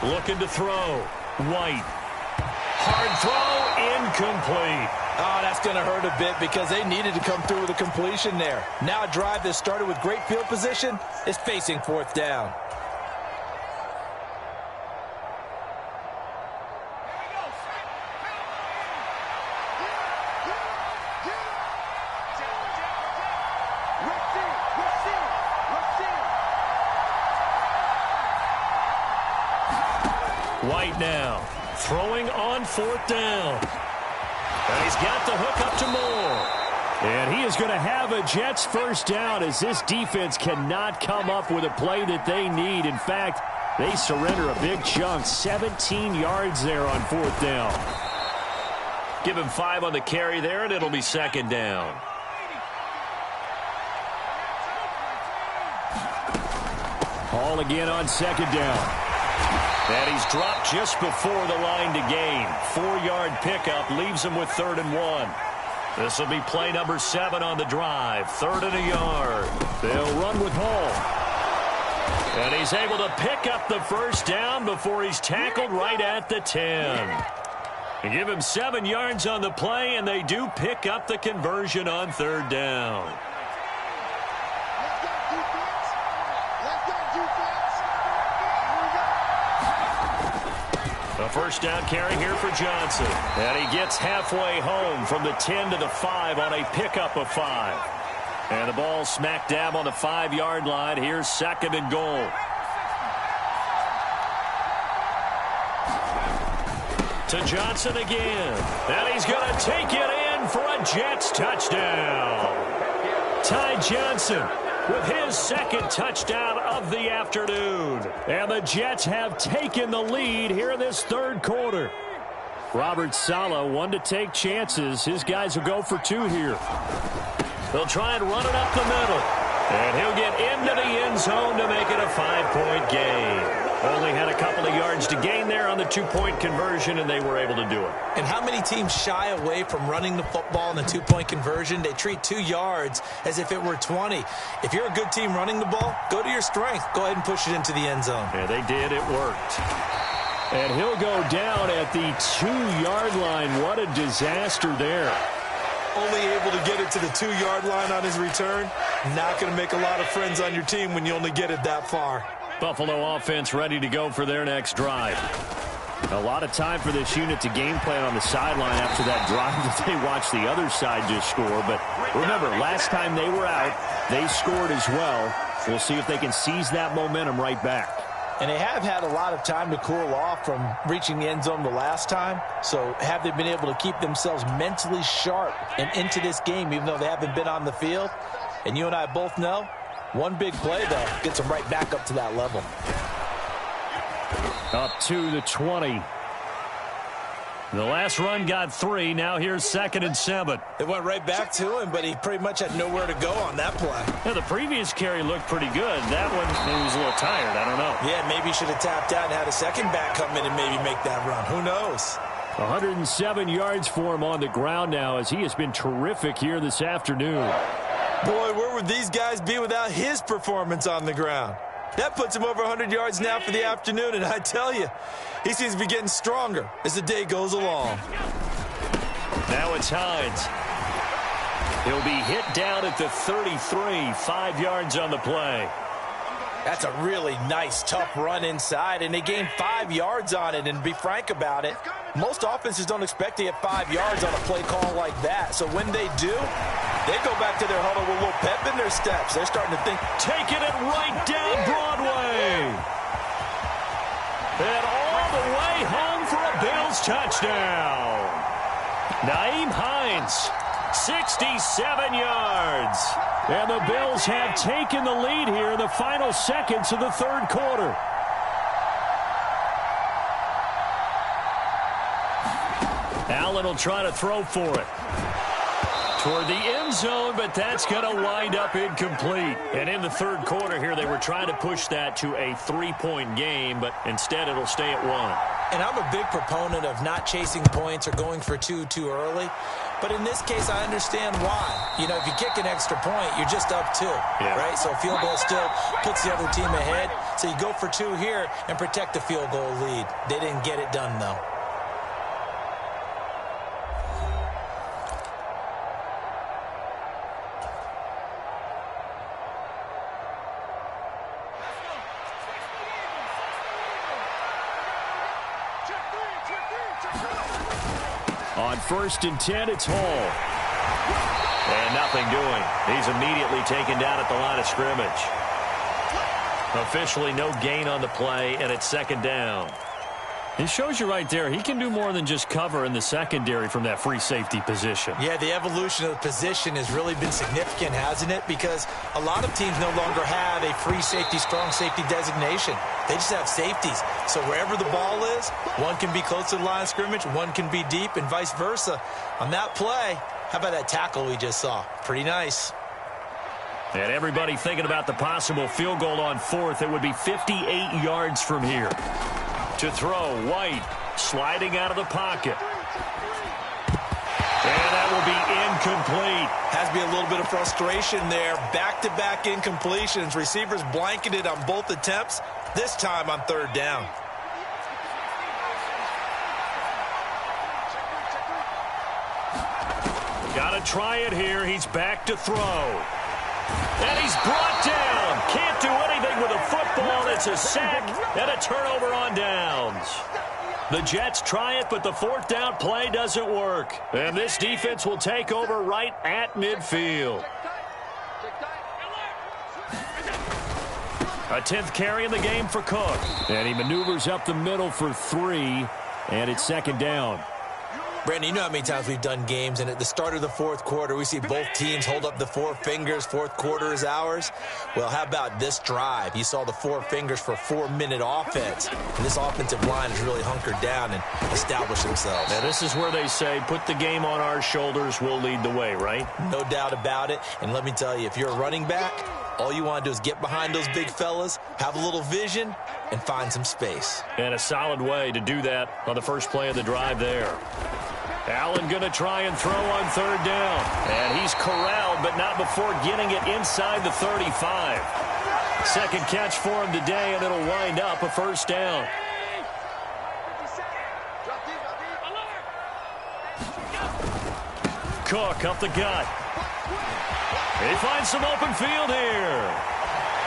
Looking to throw. White. Hard throw, incomplete. Oh, that's going to hurt a bit because they needed to come through with a completion there. Now a drive that started with great field position is facing 4th down. White now, throwing on 4th down. And he's got the hook up to Moore. And he is going to have a Jets first down as this defense cannot come up with a play that they need. In fact, they surrender a big chunk, 17 yards there on 4th down. Give him 5 on the carry there, and it'll be 2nd down. Hall again on 2nd down. And he's dropped just before the line to gain. 4-yard pickup leaves him with 3rd and 1. This will be play number 7 on the drive. 3rd and a yard. They'll run with Hall. And he's able to pick up the first down before he's tackled right at the 10. They give him 7 yards on the play, and they do pick up the conversion on 3rd down. A first down carry here for Johnson. And he gets halfway home from the 10 to the 5 on a pickup of 5. And the ball smack dab on the 5-yard line. Here's 2nd and goal. To Johnson again. And he's going to take it in for a Jets touchdown. Ty Johnson with his 2nd touchdown of the afternoon. And the Jets have taken the lead here in this 3rd quarter. Robert Saleh, one to take chances. His guys will go for 2 here. They'll try and run it up the middle. And he'll get into the end zone to make it a 5-point gain. Only had a couple of yards to gain there on the 2-point conversion, and they were able to do it. And how many teams shy away from running the football in the 2-point conversion? They treat 2 yards as if it were 20. If you're a good team running the ball, go to your strength. Go ahead and push it into the end zone. Yeah, they did. It worked. And he'll go down at the 2-yard line. What a disaster there. Only able to get it to the 2-yard line on his return. Not going to make a lot of friends on your team when you only get it that far. Buffalo offense ready to go for their next drive. A lot of time for this unit to game plan on the sideline after that drive that they watched the other side just score. But remember, last time they were out, they scored as well. We'll see if they can seize that momentum right back. And they have had a lot of time to cool off from reaching the end zone the last time. So have they been able to keep themselves mentally sharp and into this game, even though they haven't been on the field? And you and I both know, one big play, though, gets them right back up to that level. Up to the 20. The last run got 3. Now here's 2nd and 7. It went right back to him, but he pretty much had nowhere to go on that play. Yeah, the previous carry looked pretty good. That one, maybe he was a little tired. I don't know. Yeah, maybe he should have tapped out and had a second back come in and maybe make that run. Who knows? 107 yards for him on the ground now as he has been terrific here this afternoon. Boy, where would these guys be without his performance on the ground? That puts him over 100 yards now for the afternoon, and I tell you, he seems to be getting stronger as the day goes along. Now it's Hines. He'll be hit down at the 33, 5 yards on the play. That's a really nice, tough run inside, and they gained 5 yards on it. And to be frank about it, most offenses don't expect to get 5 yards on a play call like that. So when they do, They go back to their huddle with a little pep in their steps. They're starting to think. Taking it right down Broadway. And all the way home for a Bills touchdown. Nyheim Hines, 67 yards. And the Bills have taken the lead here in the final seconds of the third quarter. Allen will try to throw for it. Toward the end zone, but that's going to wind up incomplete. And in the third quarter here, they were trying to push that to a 3-point game, but instead it'll stay at 1. And I'm a big proponent of not chasing points or going for two too early. But in this case, I understand why. You know, if you kick an extra point, you're just up 2, right? So a field goal still puts the other team ahead. So you go for 2 here and protect the field goal lead. They didn't get it done, though. On 1st and 10, it's Hall. And nothing doing. He's immediately taken down at the line of scrimmage. Officially no gain on the play, and it's 2nd down. It shows you right there, he can do more than just cover in the secondary from that free safety position. Yeah, the evolution of the position has really been significant, hasn't it? Because a lot of teams no longer have a free safety, strong safety designation. They just have safeties. So wherever the ball is, one can be close to the line of scrimmage, one can be deep, and vice versa. On that play, how about that tackle we just saw? Pretty nice. And everybody thinking about the possible field goal on 4th. It would be 58 yards from here. To throw, White sliding out of the pocket. And that will be incomplete. Has to be a little bit of frustration there. Back-to-back incompletions. Receivers blanketed on both attempts, this time on 3rd down. Got to try it here. He's back to throw. And he's brought down. Can't do anything with a football. It's a sack and a turnover on downs. The Jets try it, but the 4th down play doesn't work. And this defense will take over right at midfield. A 10th carry in the game for Cook. And he maneuvers up the middle for 3, and it's 2nd down. Brandon, you know how many times we've done games, and at the start of the 4th quarter, we see both teams hold up the 4 fingers. 4th quarter is ours. Well, how about this drive? You saw the 4 fingers for a 4-minute offense, and this offensive line has really hunkered down and established themselves. Now, this is where they say, put the game on our shoulders, we'll lead the way, right? No doubt about it, and let me tell you, if you're a running back, all you want to do is get behind those big fellas, have a little vision, and find some space. And a solid way to do that on the first play of the drive there. Allen going to try and throw on 3rd down. And he's corralled, but not before getting it inside the 35. 2nd catch for him today, and it'll wind up a 1st down. Cook up the gut. He finds some open field here.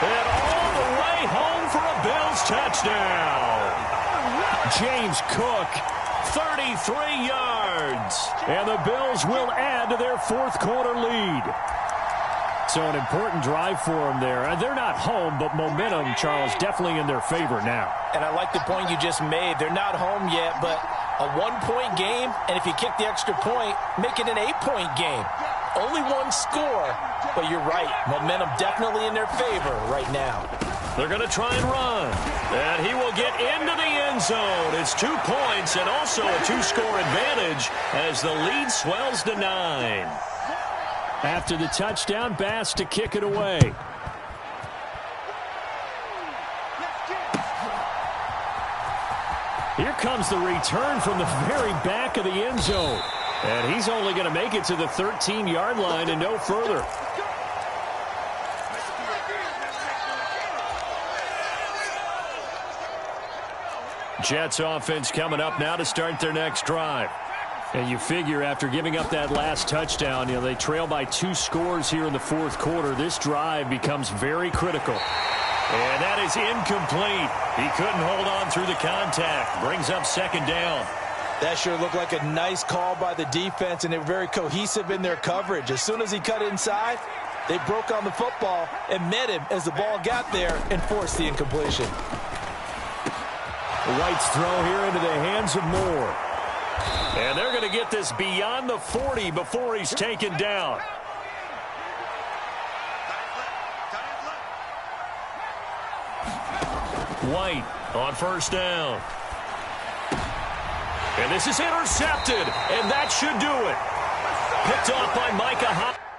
And all the way home for a Bills touchdown. James Cook, 33 yards. And the Bills will add to their 4th quarter lead. So an important drive for them there. They're not home, but momentum, Charles, definitely in their favor now. And I like the point you just made. They're not home yet, but a 1-point game, and if you kick the extra point, make it an 8-point game. Only 1 score, but you're right. Momentum definitely in their favor right now. They're going to try and run. And he will get into the end zone. It's 2 points and also a 2-score advantage as the lead swells to 9. After the touchdown, Bass to kick it away. Here comes the return from the very back of the end zone. And he's only going to make it to the 13-yard line and no further. Jets offense coming up now to start their next drive. And you figure after giving up that last touchdown, they trail by 2 scores here in the 4th quarter. This drive becomes very critical. And that is incomplete. He couldn't hold on through the contact. Brings up 2nd down. That sure looked like a nice call by the defense, and they were very cohesive in their coverage. As soon as he cut inside, they broke on the football and met him as the ball got there and forced the incompletion. White's throw here into the hands of Moore. And they're going to get this beyond the 40 before he's taken down. White on first down. And this is intercepted, and that should do it. Picked off by Micah Hopkins.